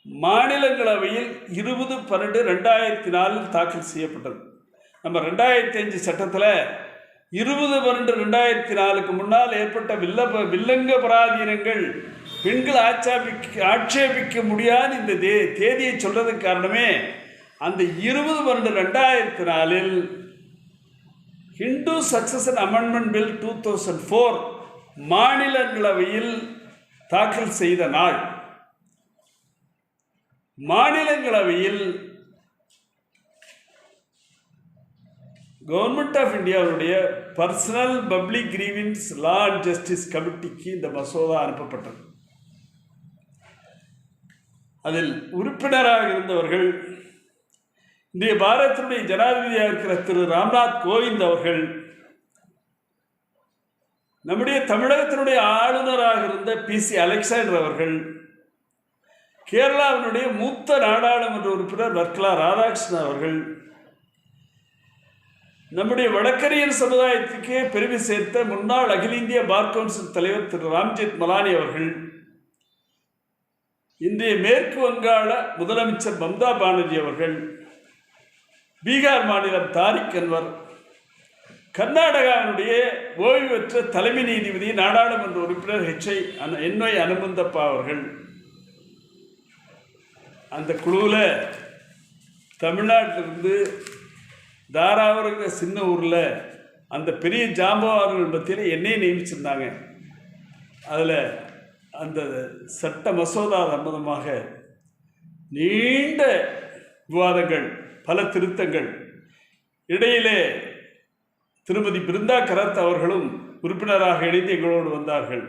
மாநிலங்களவையில் 20/12/2004 தாக்கல் செய்யப்பட்டது. நம்ம 2005 சட்டத்தில் 20/12/2004 முன்னால் ஏற்பட்ட வில்லங்க பராதீனங்கள் பெண்கள் ஆட்சேபிக்க முடியாத இந்த தேதியை சொல்றதுக்கு காரணமே அந்த 20/12/2004 ஹிந்து சக்சஷன் அமெண்ட்மெண்ட் பில் 2004 மாநிலங்களவையில் தாக்கல் செய்த நாள். மாநிலங்களவையில் கவர்மெண்ட் ஆஃப் இந்தியாவுடைய personnel public grievances law and justice கமிட்டிக்கு இந்த மசோதா அனுப்பப்பட்டது. அதில் உறுப்பினராக இருந்தவர்கள் இந்திய பாரதத்தினுடைய ஜனாதிபதியாக இருக்கிற திரு ராம்நாத் கோவிந்த் அவர்கள், நம்முடைய தமிழகத்தினுடைய ஆளுநராக இருந்த PC அலெக்சாண்டர் அவர்கள், கேரளாவினுடைய மூத்த நாடாளுமன்ற உறுப்பினர் வர்க்கலா ராதாகிருஷ்ணன் அவர்கள், நம்முடைய வடக்கரியன் சமுதாயத்துக்கே பெருமை சேர்த்த முன்னாள் அகில இந்திய பார் கவுன்சில் தலைவர் திரு ராம்ஜெத் மலானி அவர்கள், இன்றைய மேற்கு வங்காள முதலமைச்சர் மம்தா பானர்ஜி அவர்கள், பீகார் மாநிலம் தாரிக் அன்வர், கர்நாடகாவினுடைய ஓய்வு பெற்ற தலைமை நீதிபதி நாடாளுமன்ற உறுப்பினர் NY அனுமந்தப்பா அவர்கள், அந்த குழுவில் தமிழ்நாட்டிலிருந்து தாராபுர சின்ன ஊரில் அந்த பெரிய ஜாம்பவான்கள் மத்தியில் என்னையை நியமிச்சிருந்தாங்க. அதில் அந்த சட்ட மசோதா சம்பந்தமாக நீண்ட விவாதங்கள், பல திருத்தங்கள், இடையிலே திருமதி பிருந்தா கரத் அவர்களும் உறுப்பினராக இணைந்து எங்களோடு வந்தார்கள்.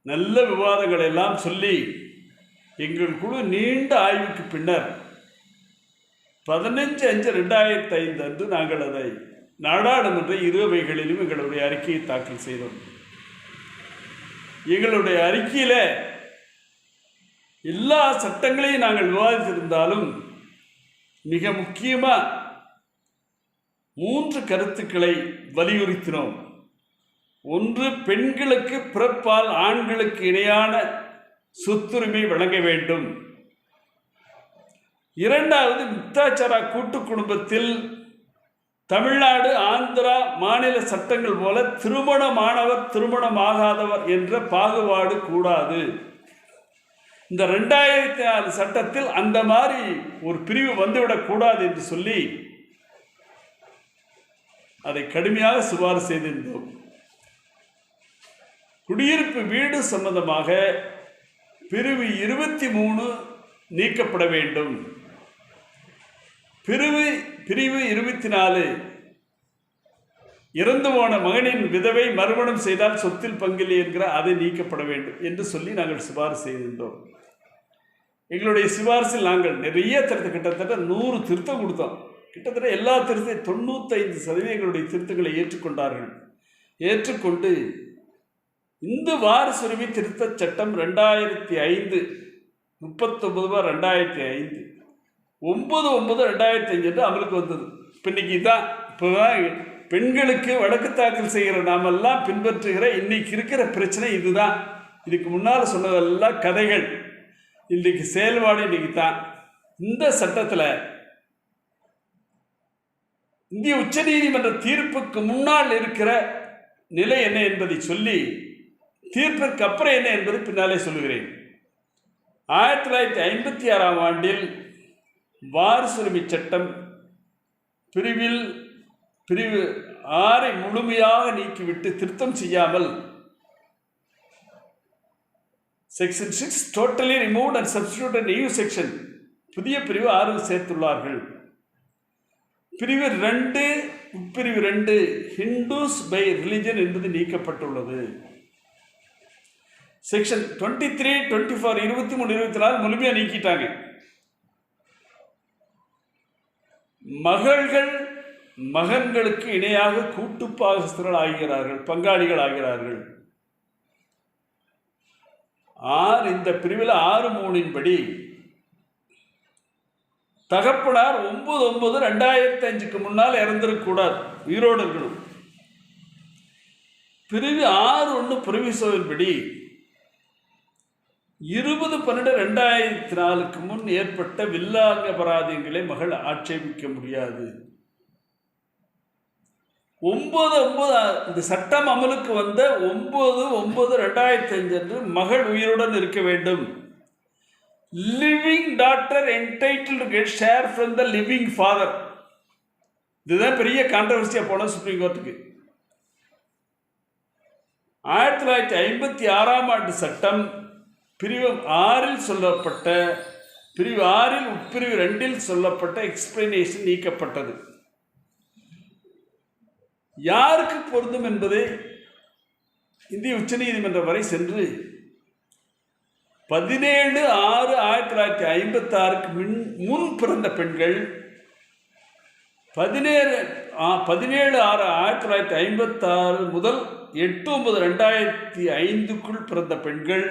நல்ல விவாதங்கள் எல்லாம் சொல்லி எங்கள் குழு நீண்ட ஆய்வுக்கு பின்னர் 15/5/2005 அன்று நாங்கள் அதை நாடாளுமன்ற இரு அவைகளிலும் எங்களுடைய அறிக்கையை தாக்கல் செய்தோம். எங்களுடைய அறிக்கையில் எல்லா சட்டங்களையும் நாங்கள் விவாதித்திருந்தாலும் மிக முக்கியமாக 3 கருத்துக்களை வலியுறுத்தினோம். ஒன்று, பெண்களுக்கு பிறப்பால் ஆண்களுக்கு இணையான சொத்துரிமை வழங்க வேண்டும். இரண்டாவது, வித்தாச்சார கூட்டு குடும்பத்தில் தமிழ்நாடு ஆந்திரா மாநில சட்டங்கள் போல திருமணமானவர் திருமணமாகாதவர் என்ற பாகுபாடு கூடாது. இந்த 2004 சட்டத்தில் அந்த மாதிரி ஒரு பிரிவு வந்துவிடக்கூடாது என்று சொல்லி அதை கடுமையாக சிபாரிசு செய்திருந்தோம். குடியிருப்பு வீடு சம்பந்தமாக பிரிவு 23 நீக்கப்பட வேண்டும். பிரிவு 24 இறந்து போன மகனின் விதவை மறுமணம் செய்தால் சொத்தில் பங்கில்லை என்கிற அதை நீக்கப்பட வேண்டும் என்று சொல்லி நாங்கள் சிபாரிசு செய்திருந்தோம். எங்களுடைய சிபாரிசில் நாங்கள் நிறைய கிட்டத்தட்ட 100 திருத்தம் கொடுத்தோம். கிட்டத்தட்ட எல்லா திருத்தம் 95% எங்களுடைய திருத்தங்களை ஏற்றுக்கொண்டார்கள். ஏற்றுக்கொண்டு இந்து வாரிசுரிமை திருத்த சட்டம் 2005 39/2005 9/9/2005 என்று அமலுக்கு வந்தது. இப்போ இன்னைக்கு தான் பெண்களுக்கு வழக்கு தாக்கல் செய்கிற நாமெல்லாம் பின்பற்றுகிற இன்னைக்கு இருக்கிற பிரச்சனை இதுதான். இதுக்கு முன்னால் சொன்னதெல்லாம் கதைகள். இன்றைக்கு செயல்பாடு இன்னைக்கு தான். இந்த சட்டத்தில் இந்திய உச்சநீதிமன்ற தீர்ப்புக்கு முன்னால் இருக்கிற நிலை என்ன என்பதை சொல்லி தீர்ப்பிற்கு அப்புறம் என்ன என்பதை பின்னாலே சொல்லுகிறேன். 1956ஆம் ஆண்டில் வாரிசுரிமை சட்டம் பிரிவு 6 முழுமையாக நீக்கிவிட்டு திருத்தம் செய்யாமல் Section 6 totally removed and substituted a new section புதிய பிரிவு 6 சேர்த்துள்ளார்கள். பிரிவு 2 உட்பிரிவு 2 ஹிந்துஸ் பை ரிலிஜன் என்பது நீக்கப்பட்டுள்ளது. செக்ஷன் 23, 24, 23, 24 முழுமையாக நீக்கிட்டாங்க. மகள்கள் மகன்களுக்கு இணையாக கூட்டு பாகஸ்தர்கள் ஆகிறார்கள், பங்காளிகள் ஆகிறார்கள். இந்த பிரிவில் 6(3) படி தகப்பனார் 9/9/2005 முன்னால் இறந்திருக்கக்கூடாது, உயிரோடு இருக்கணும். பிரிவு 6(1) புரவிசோவின் படி 20/12/2004 முன் ஏற்பட்ட வில்லாங்க அபராதங்களை மகள் ஆட்சேபிக்க முடியாது. 9/9 இந்த சட்டம் அமலுக்கு வந்த 9/9/2005 அன்று மகள் உயிருடன் இருக்க வேண்டும். Living daughter entitled get share from the living father. இதுதான் பெரிய கான்ட்ரவர்சியா போன சுப்ரீம் கோர்ட்டுக்கு. 1956 ஆண்டு சட்டம் பிரிவு 6 சொல்லப்பட்ட பிரிவு 6 உட்பிரிவு 2 சொல்லப்பட்ட எக்ஸ்பிளனேஷன் நீக்கப்பட்டது. யாருக்கு பொருந்தும் என்பதை இந்திய உச்சநீதிமன்றம் வரை சென்று 17/6/1956 முன் பிறந்த பெண்கள், 17/6/1956 முதல் 8/9/2005 பிறந்த பெண்கள்,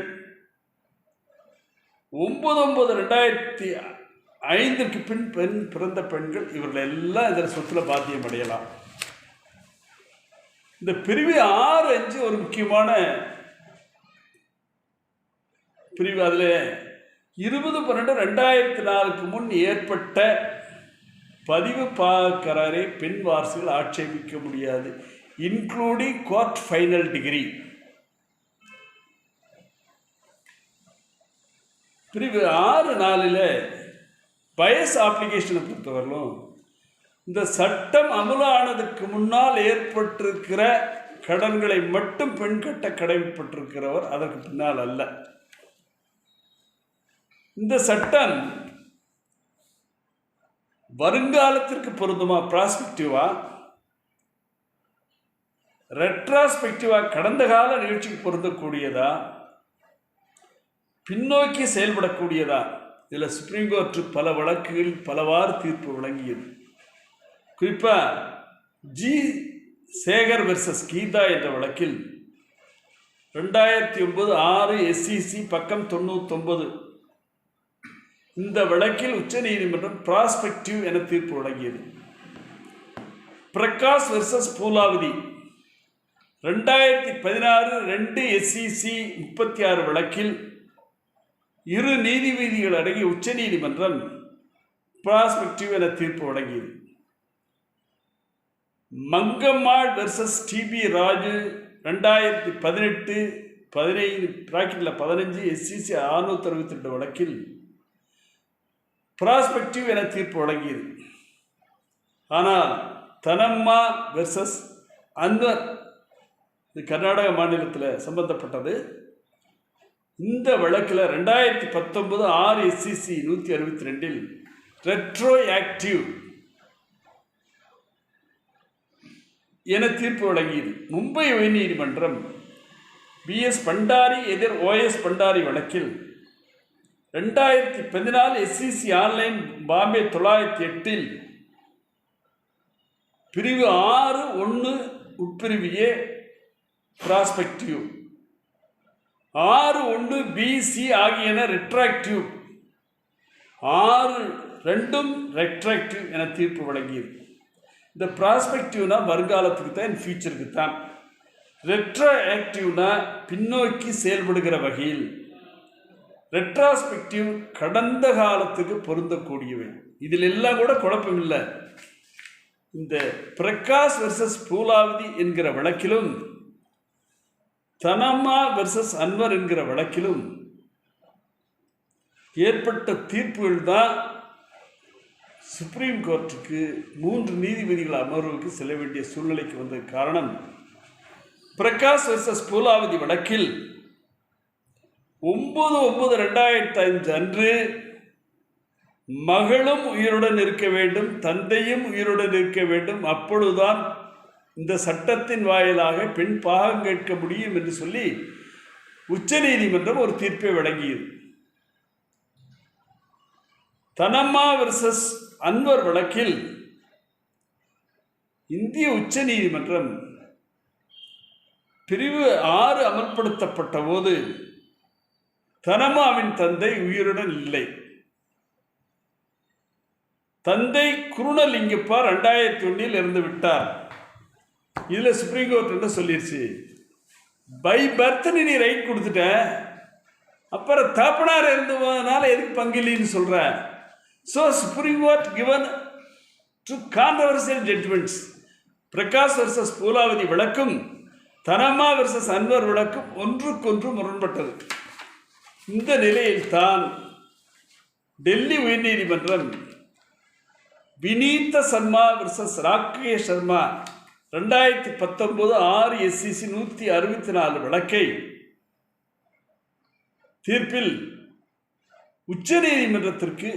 9/9/2005 பின் பிறந்த பெண்கள், இவர்கள் எல்லாம் இதில் சொத்துல பாத்தியம் அடையலாம். இந்த பிரிவு 6(5) ஒரு முக்கியமான பிரிவு. அதில் 20/12/2004 முன் ஏற்பட்ட பதிவு கராரை பெண் வாரிசுகள் ஆட்சேபிக்க முடியாது, இன்க்ளூடிங் கோர்ட் ஃபைனல் டிகிரி. பிரிவு 6(4) பயஸ் அப்ளிகேஷனை பொறுத்தவரையிலும் இந்த சட்டம் அமலானதுக்கு முன்னால் ஏற்பட்டிருக்கிற கடன்களை மட்டும் பெண் கட்ட கடமைப்பட்டிருக்கிறவர், அதற்கு பின்னால் அல்ல. இந்த சட்டம் வருங்காலத்திற்கு பொருந்துமா, பிராஸ்பெக்டிவா, ரெட்ராஸ்பெக்டிவா, கடந்த கால நிகழ்ச்சிக்கு பொருந்தக்கூடியதா, பின்னோக்கி செயல்படக்கூடியதா? இதில் சுப்ரீம் கோர்ட் பல வழக்குகள் பலவாறு தீர்ப்பு வழங்கியது. குறிப்பாக ஜி சேகர் வெர்சஸ் கீதா என்ற வழக்கில் 2009 6 SCC பக்கம் 99 இந்த வழக்கில் உச்சநீதிமன்றம் பிராஸ்பெக்டிவ் என தீர்ப்பு வழங்கியது. பிரகாஷ் வெர்சஸ் பூலாவதி 2016 2 SCC 36 வழக்கில் 2 நீதிபதிகள் அடங்கிய உச்சநீதிமன்றம் பிராஸ்பெக்டிவ் என தீர்ப்பு வழங்கியது. Mangammal versus TB Raju 2018 15 SCC 662 வழக்கில் பிராஸ்பெக்டிவ் என தீர்ப்பு வழங்கியது. ஆனால் தனம்மா வெர்சஸ் அன்வர், இது கர்நாடக மாநிலத்தில் சம்பந்தப்பட்டது. இந்த வழக்கில் 2019 6 SCC 162 ரெட்ரோ ஆக்டிவ் என தீர்ப்பு வழங்கியது. மும்பை உயர்நீதிமன்றம் BS பண்டாரி எதிர் OS பண்டாரி வழக்கில் 2014 SCC ஆன்லைன் பாம்பே 908 பிரிவு 6(1) உட்பிரிவு A பிராஸ்பெக்டிவ், 6(1)B(C) ஆகியன ரெட்ராக்டிவ், 6(2) ரெட்ராக்டிவ் என தீர்ப்பு வழங்கியது. இந்த பிராஸ்பெக்டிவ்னா வருங்காலத்துக்கு தான், ஃபியூச்சருக்கு தான். ரெட்ரோ ஆக்டிவ்னா பின்னோக்கி செயல்படுகிற வகையில், ரெட்ராஸ்பெக்டிவ் கடந்த காலத்துக்கு பொருந்தக்கூடியவை. இதில் எல்லாம் கூட குழப்பம் இல்லை. இந்த பிரகாஷ் வெர்சஸ் பூலாவதி என்கிற வழக்கிலும் தனம்மா வெர்சஸ் அன்வர் என்கிற வழக்கிலும் ஏற்பட்ட தீர்ப்புகள் தான் சுப்ரீம் கோர்ட்டுக்கு 3 நீதிபதிகள் அமர்வுக்கு செல்ல வேண்டிய சூழ்நிலைக்கு வந்த காரணம், பிரகாஷ் வெர்சஸ் பூலாவதி வழக்கில் 9/9/2005 அன்று மகளும் உயிருடன் இருக்க வேண்டும், தந்தையும் உயிருடன் இருக்க வேண்டும். அப்பொழுதுதான் இந்த சட்டத்தின் வாயிலாக பெண் பாகம் கேட்க முடியும் என்று சொல்லி உச்ச நீதிமன்றம் ஒரு தீர்ப்பை வழங்கியது. தனம்மா வெர்சஸ் அன்வர் வழக்கில் இந்திய உச்ச நீதிமன்றம் பிரிவு 6 அமல்படுத்தப்பட்ட போது தனம்மாவின் தந்தை உயிருடன் இல்லை. தந்தை குருணலிங்கப்பா 2001 இறந்து விட்டார். இதில் சுப்ரீம் கோர்ட் என்ன சொல்லிடுச்சு, பை பர்த் நீ ரைட் கொடுத்துட்ட, அப்புறம் தாப்பனார் இருந்து போனதுனால எதுக்கு பங்கில்லைன்னு சொல்ற. So Supreme Court given to controversial judgments. Prakash versus Phoolavati வழக்கும் தனம்மா வெர்சஸ் அன்வர் வழக்கும் ஒன்றுக்கொன்று முரண்பட்டது. இந்த நிலையில் தான் டெல்லி உயர்நீதிமன்றம் வினீத சர்மா வெர்சஸ் ராகேஷ் சர்மா 2019 6 SCC 164 வழக்கை தீர்ப்பில் உச்ச நீதிமன்றத்திற்கு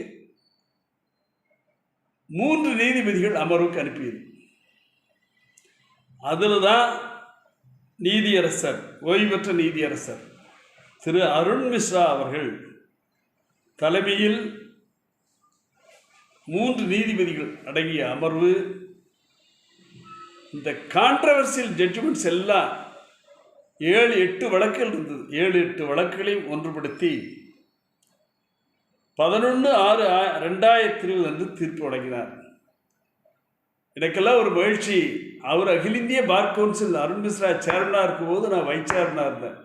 3 நீதிபதிகள் அமர்வுக்கு அனுப்பியது. அதில் தான் நீதியரசர், ஓய்வு பெற்ற நீதியரசர் திரு அருண் மிஸ்ரா அவர்கள் தலைமையில் 3 நீதிபதிகள் அடங்கிய அமர்வு இந்த கான்ட்ரவர்சியல் ஜட்ஜ்மெண்ட்ஸ் எல்லாம் 7-8 வழக்குகள் இருந்தது. 7-8 வழக்குகளையும் ஒன்றுபடுத்தி 11/6/2020 அன்று தீர்ப்பு வழங்கினார். எனக்கெல்லாம் ஒரு மகிழ்ச்சி. அவர் அகில இந்திய பார் கவுன்சில் அருண் மிஸ்ரா சேர்மனாக இருக்கும்போது நான் வைஸ் சேர்மனாக இருந்தேன்.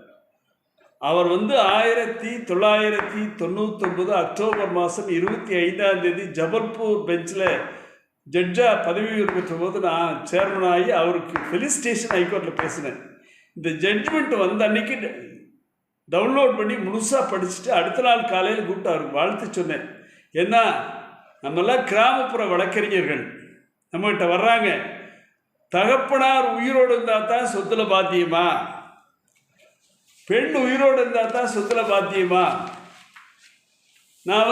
அவர் 1999 அக்டோபர் மாதம் 25ஆம் தேதி ஜபல்பூர் பெஞ்சில் ஜட்ஜாக பதவி உயர்வு பெற்ற போது நான் சேர்மனாகி அவருக்கு ஃபெலிசிட்டேஷன் ஹைகோர்ட்டில் பேசினேன். இந்த ஜட்ஜ்மெண்ட் வந்த அன்னைக்கு டவுன்லோட் பண்ணி முழுசாக படிச்சுட்டு அடுத்த நாள் காலையில் கூப்பிட்டு அவருக்கு வாழ்த்து சொன்னேன். ஏன்னா நம்மெல்லாம் கிராமப்புற வழக்கறிஞர்கள், நம்மகிட்ட வர்றாங்க, தகப்பனார் உயிரோடு இருந்தால் தான் சொத்துல பாத்தியமா, பெண் உயிரோடு இருந்தால் தான் சொத்துல பாத்தியமா. நான்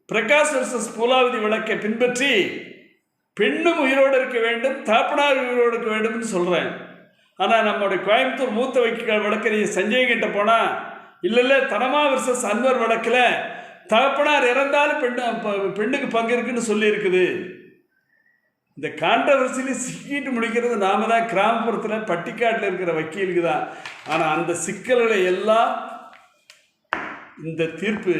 பிரகாஷ் வெர்சஸ் பூலாவதி வழக்கை பின்பற்றி பெண்ணும் உயிரோடு இருக்க வேண்டும், தகப்பனார் உயிரோடு இருக்க வேண்டும்னு சொல்கிறேன். ஆனால் நம்முடைய கோயம்புத்தூர் மூத்த வழக்கறிஞர் சஞ்சய் கிட்ட போனால் இல்லை தனம்மா வெர்சஸ் அன்வர் வழக்கில் தகப்பனார் இறந்தாலும் பெண்ணுக்கு பங்கு இருக்குன்னு சொல்லியிருக்குது. இந்த கான்ட்ரவர்சியில் சிக்கிட்டு முடிக்கிறது நாம தான், கிராமப்புறத்தில் பட்டிக்காட்டில் இருக்கிற வக்கீலுக்கு தான். ஆனால் அந்த சிக்கல்களை எல்லாம் இந்த தீர்ப்பு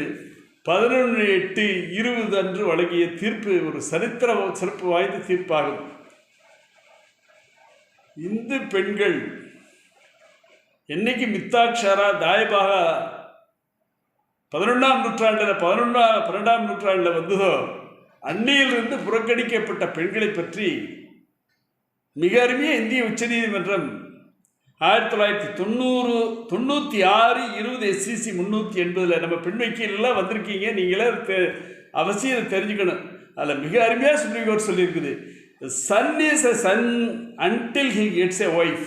11/8/20 அன்று வழங்கிய தீர்ப்பு ஒரு சிறப்பு வாய்ந்த தீர்ப்பாகும். இந்து பெண்கள் என்னைக்கு மித்தாட்சாரா தாயபாகா 11ஆம் நூற்றாண்டில் 12ஆம் நூற்றாண்டில் வந்ததோ அன்னையிலிருந்து புறக்கணிக்கப்பட்ட பெண்களை பற்றி மிக அருமையாக இந்திய உச்ச நீதிமன்றம் 1996-20 SCC 380 நம்ம பெண் வக்கீலெல்லாம் வந்திருக்கீங்க, நீங்களே அவசியம் தெரிஞ்சுக்கணும். அதில் மிக அருமையாக சுப்ரீம் கோர்ட் சொல்லியிருக்குது, son is a son until he gets a wife.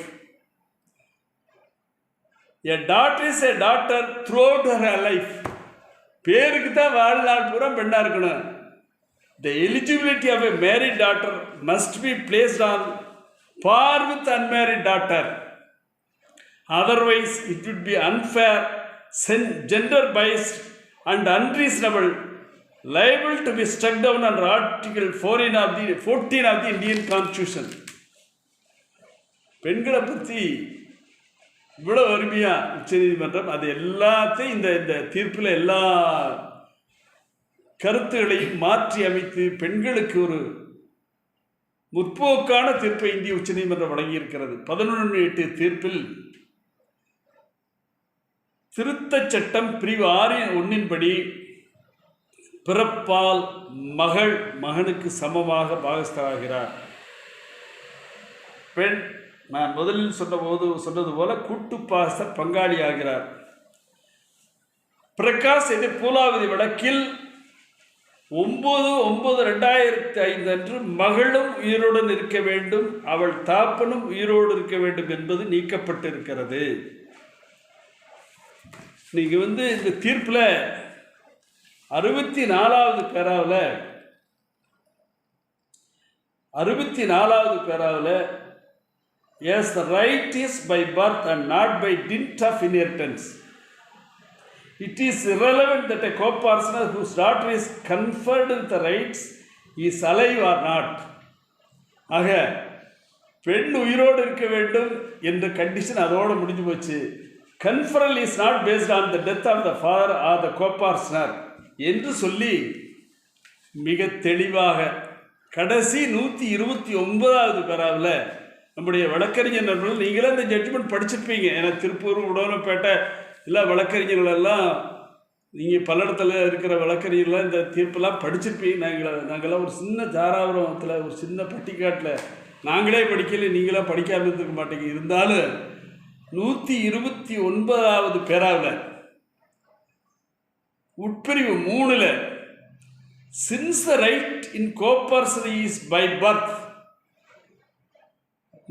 A daughter is a daughter throughout her life. பேருக்கு தான் வாழ்நாள் பூரா பெண்ணாக இருக்கணும். The eligibility of a married daughter must be placed on par with unmarried daughter. Otherwise, it would be unfair, gender biased and unreasonable, liable to be struck down under Article 14 of the Indian Constitution. பெண்களை பற்றி இவ்வளோ அருமையாக உச்ச நீதிமன்றம் அது எல்லாத்தையும் இந்த தீர்ப்பில் எல்லா கருத்துகளையும் மாற்றி அமைத்து பெண்களுக்கு ஒரு முற்போக்கான தீர்ப்பை இந்திய உச்ச நீதிமன்றம் வழங்கியிருக்கிறது. 11/8 தீர்ப்பில் திருத்தச் சட்டம் பிரிவு 6(1) படி பிறப்பால் மகனுக்கு சமமாக பாகஸ்தராகிறார். பெண் நான் முதலில் சொன்னது போல கூட்டு பாச பங்காளி ஆகிறார். பிரகாஷ் பூலாவதி வழக்கில் 9/9/2005 அன்று மகளும் உயிரோடு இருக்க வேண்டும், அவள் தாப்பனும் உயிரோடு இருக்க வேண்டும் என்பது நீக்கப்பட்டிருக்கிறது. நீங்க இந்த தீர்ப்பில் 64வது பேராவில் yes, the right is by birth and not by dint of inheritance. It is irrelevant that a co-partner whose daughter is conferred with the rights is alive or not. ஆக பெண் உயிரோடு இருக்க வேண்டும் என்ற கண்டிஷன் அதோடு முடிஞ்சு போச்சு. Conferral is not based on the death of the father or the copartner என்று சொல்லி மிக தெளிவாக கடைசி 129வது பேராவில் நம்முடைய வழக்கறிஞர் நண்பர்கள், நீங்களே இந்த ஜட்ஜ்மெண்ட் படிச்சிருப்பீங்க. ஏன்னா திருப்பூர், உடனப்பேட்டை எல்லா வழக்கறிஞர்களெல்லாம் நீங்கள் பல்லடத்தில் இருக்கிற வழக்கறிஞர்கள்லாம் இந்த தீர்ப்பெல்லாம் படிச்சிருப்பீங்க. நாங்கள்லாம் ஒரு சின்ன தாராபுரத்தில் ஒரு சின்ன பட்டிக்காட்டில் நாங்களே படிக்கல, நீங்களாம் படிக்காமல் இருந்திருக்க மாட்டீங்க. இருந்தாலும் 129வது பேராவில் உட்பிரிவு 3ல் since the right in co-person is by birth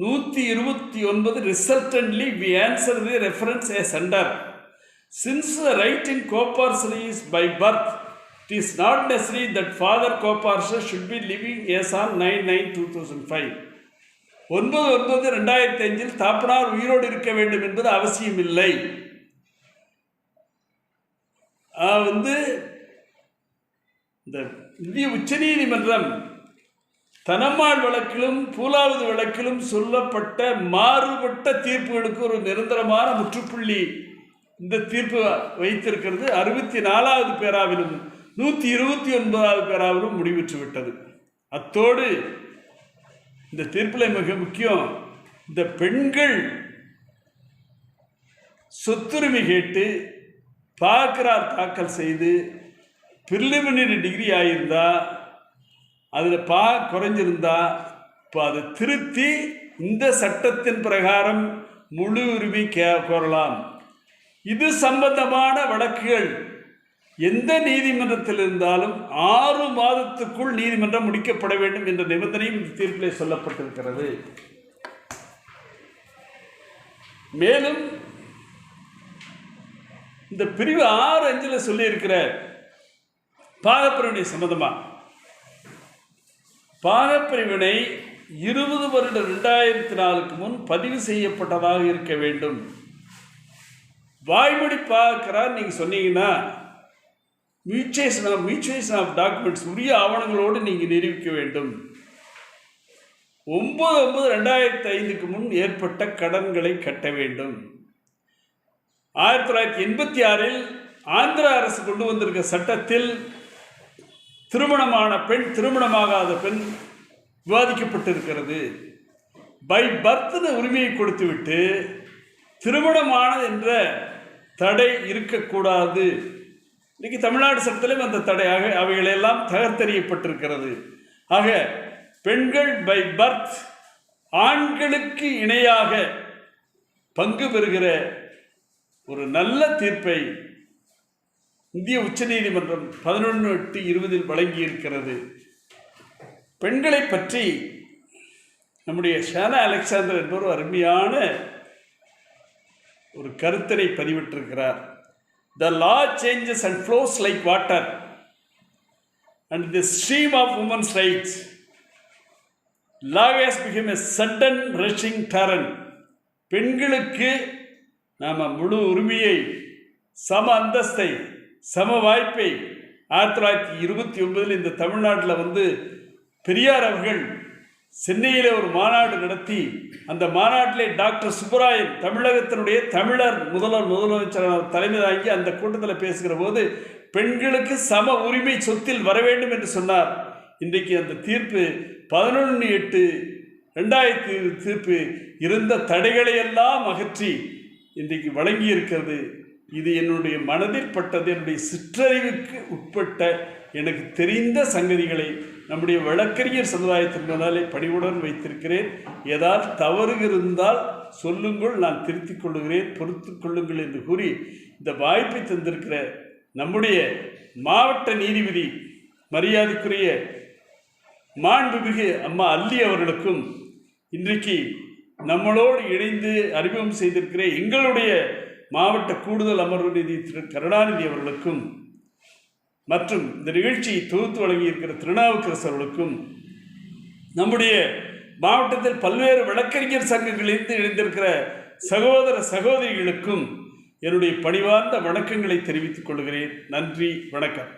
129 resultantly we answer the reference as under. Since the right in co-person is by birth, it is not necessary that father co-person should be living as on 9/9/2005. 9/9/2005 தாப்பனார் உயிரோடு இருக்க வேண்டும் என்பது அவசியம் இல்லை. இந்த இந்திய உச்சநீதிமன்றம் தனம்மாள் வழக்கிலும் பூலாவது வழக்கிலும் சொல்லப்பட்ட மாறுபட்ட தீர்ப்புகளுக்கு ஒரு நிரந்தரமான முற்றுப்புள்ளி இந்த தீர்ப்பு வைத்திருக்கிறது. 64வது பேராவிலும் 129வது பேராவிலும் முடிவுற்று விட்டது. அத்தோடு இந்த தீர்ப்பில் மிக முக்கியம், இந்த பெண்கள் சொத்துரிமை கேட்டு பாக்கரார் தாக்கல் செய்து பிரிலிமினரி டிகிரி ஆகியிருந்தா, அதில் குறைஞ்சிருந்தா, இப்போ அதை திருத்தி இந்த சட்டத்தின் பிரகாரம் முழு உரிமை கோரலாம். இது சம்பந்தமான வழக்குகள் எந்த நீதிமன்றத்தில் இருந்தாலும் 6 மாதத்துக்குள் நீதிமன்றம் முடிக்கப்பட வேண்டும் என்ற நிபந்தனையும் இந்த தீர்ப்பிலே சொல்லப்பட்டிருக்கிறது. மேலும் இந்த பிரிவு 6(5) சொல்லியிருக்கிற பாகப்பிரிவினை சம்பந்தமாக, பாகப்பிரிவினை 20 வருட 2004க்கு முன் பதிவு செய்யப்பட்டதாக இருக்க வேண்டும். வாய்மொழி பார்க்கிறார் நீங்கள் சொன்னீங்கன்னா மியூச்சுவேஷன் ஆஃப் டாக்குமெண்ட்ஸ் உரிய ஆவணங்களோடு நீங்கள் நிரூபிக்க வேண்டும். 9/9/2005க்கு முன் ஏற்பட்ட கடன்களை கட்ட வேண்டும். 1986 ஆந்திர அரசு கொண்டு வந்திருக்க சட்டத்தில் திருமணமான பெண், திருமணமாகாத பெண் விவாதிக்கப்பட்டிருக்கிறது. பை பர்த்னு உரிமையை கொடுத்துவிட்டு திருமணமானது என்ற தடை இருக்கக்கூடாது. இன்றைக்கி தமிழ்நாடு சட்டத்திலும் அந்த தடையாக அவைகளெல்லாம் தகர்த்தெறியப்பட்டிருக்கிறது. ஆக பெண்கள் பை பர்த் ஆண்களுக்கு இணையாக பங்கு பெறுகிற ஒரு நல்ல தீர்ப்பை இந்திய உச்சநீதிமன்றம் 11/8/20 வழங்கியிருக்கிறது. பெண்களை பற்றி நம்முடைய ஷானா அலெக்சாண்டர் என்பவர் அருமையான ஒரு கருத்தினை பதிவிட்டிருக்கிறார். The law changes and flows like water, and the stream of women's rights. Law has become a sudden rushing torrent. பெண்களுக்கு நாம் முழு உரிமையை, சம அந்தஸ்தை, சம வாய்ப்பை 1929 இந்த தமிழ்நாட்டில் பெரியார் அவர்கள் சென்னையில் ஒரு மாநாடு நடத்தி, அந்த மாநாட்டிலே டாக்டர் சுப்பராயன் தமிழகத்தினுடைய தமிழர் முதலமைச்சர் தலைமை தாங்கி அந்த கூட்டத்தில் பேசுகிற போது பெண்களுக்கு சம உரிமை சொத்தில் வர வேண்டும் என்று சொன்னார். இன்றைக்கு அந்த தீர்ப்பு 11/8/2000 தீர்ப்பு இருந்த தடைகளையெல்லாம் அகற்றி இன்றைக்கு வழங்கி இருக்கிறது. இது என்னுடைய மனதில் பட்டது, என்னுடைய சிற்றறிவுக்கு உட்பட்ட எனக்கு தெரிந்த சங்கதிகளை நம்முடைய வழக்கறிஞர் சமுதாயத்தின் முன்னாலே பணிவுடன் வைத்திருக்கிறேன். ஏதாவது தவறு இருந்தால் சொல்லுங்கள், நான் திருத்திக் கொள்ளுகிறேன், பொறுத்து கொள்ளுங்கள் என்று கூறி இந்த வாய்ப்பை தந்திருக்கிற நம்முடைய மாவட்ட நீதிபதி மரியாதைக்குரிய மாண்புமிகு அம்மா அல்லி அவர்களுக்கும், இன்றைக்கு நம்மளோடு இணைந்து அறிமுகம் செய்திருக்கிற எங்களுடைய மாவட்ட கூடுதல் அமர்வு நீதி திரு கருணாநிதி அவர்களுக்கும் மற்றும் இந்த நிகழ்ச்சியை தொகுத்து வழங்கியிருக்கிற திருநாவுக்கரசர்களுக்கும் நம்முடைய மாவட்டத்தில் பல்வேறு வழக்கறிஞர் சங்கங்களிலிருந்து இணைந்திருக்கிற சகோதர சகோதரிகளுக்கும் என்னுடைய பணிவார்ந்த வணக்கங்களை தெரிவித்துக் கொள்கிறேன். நன்றி, வணக்கம்.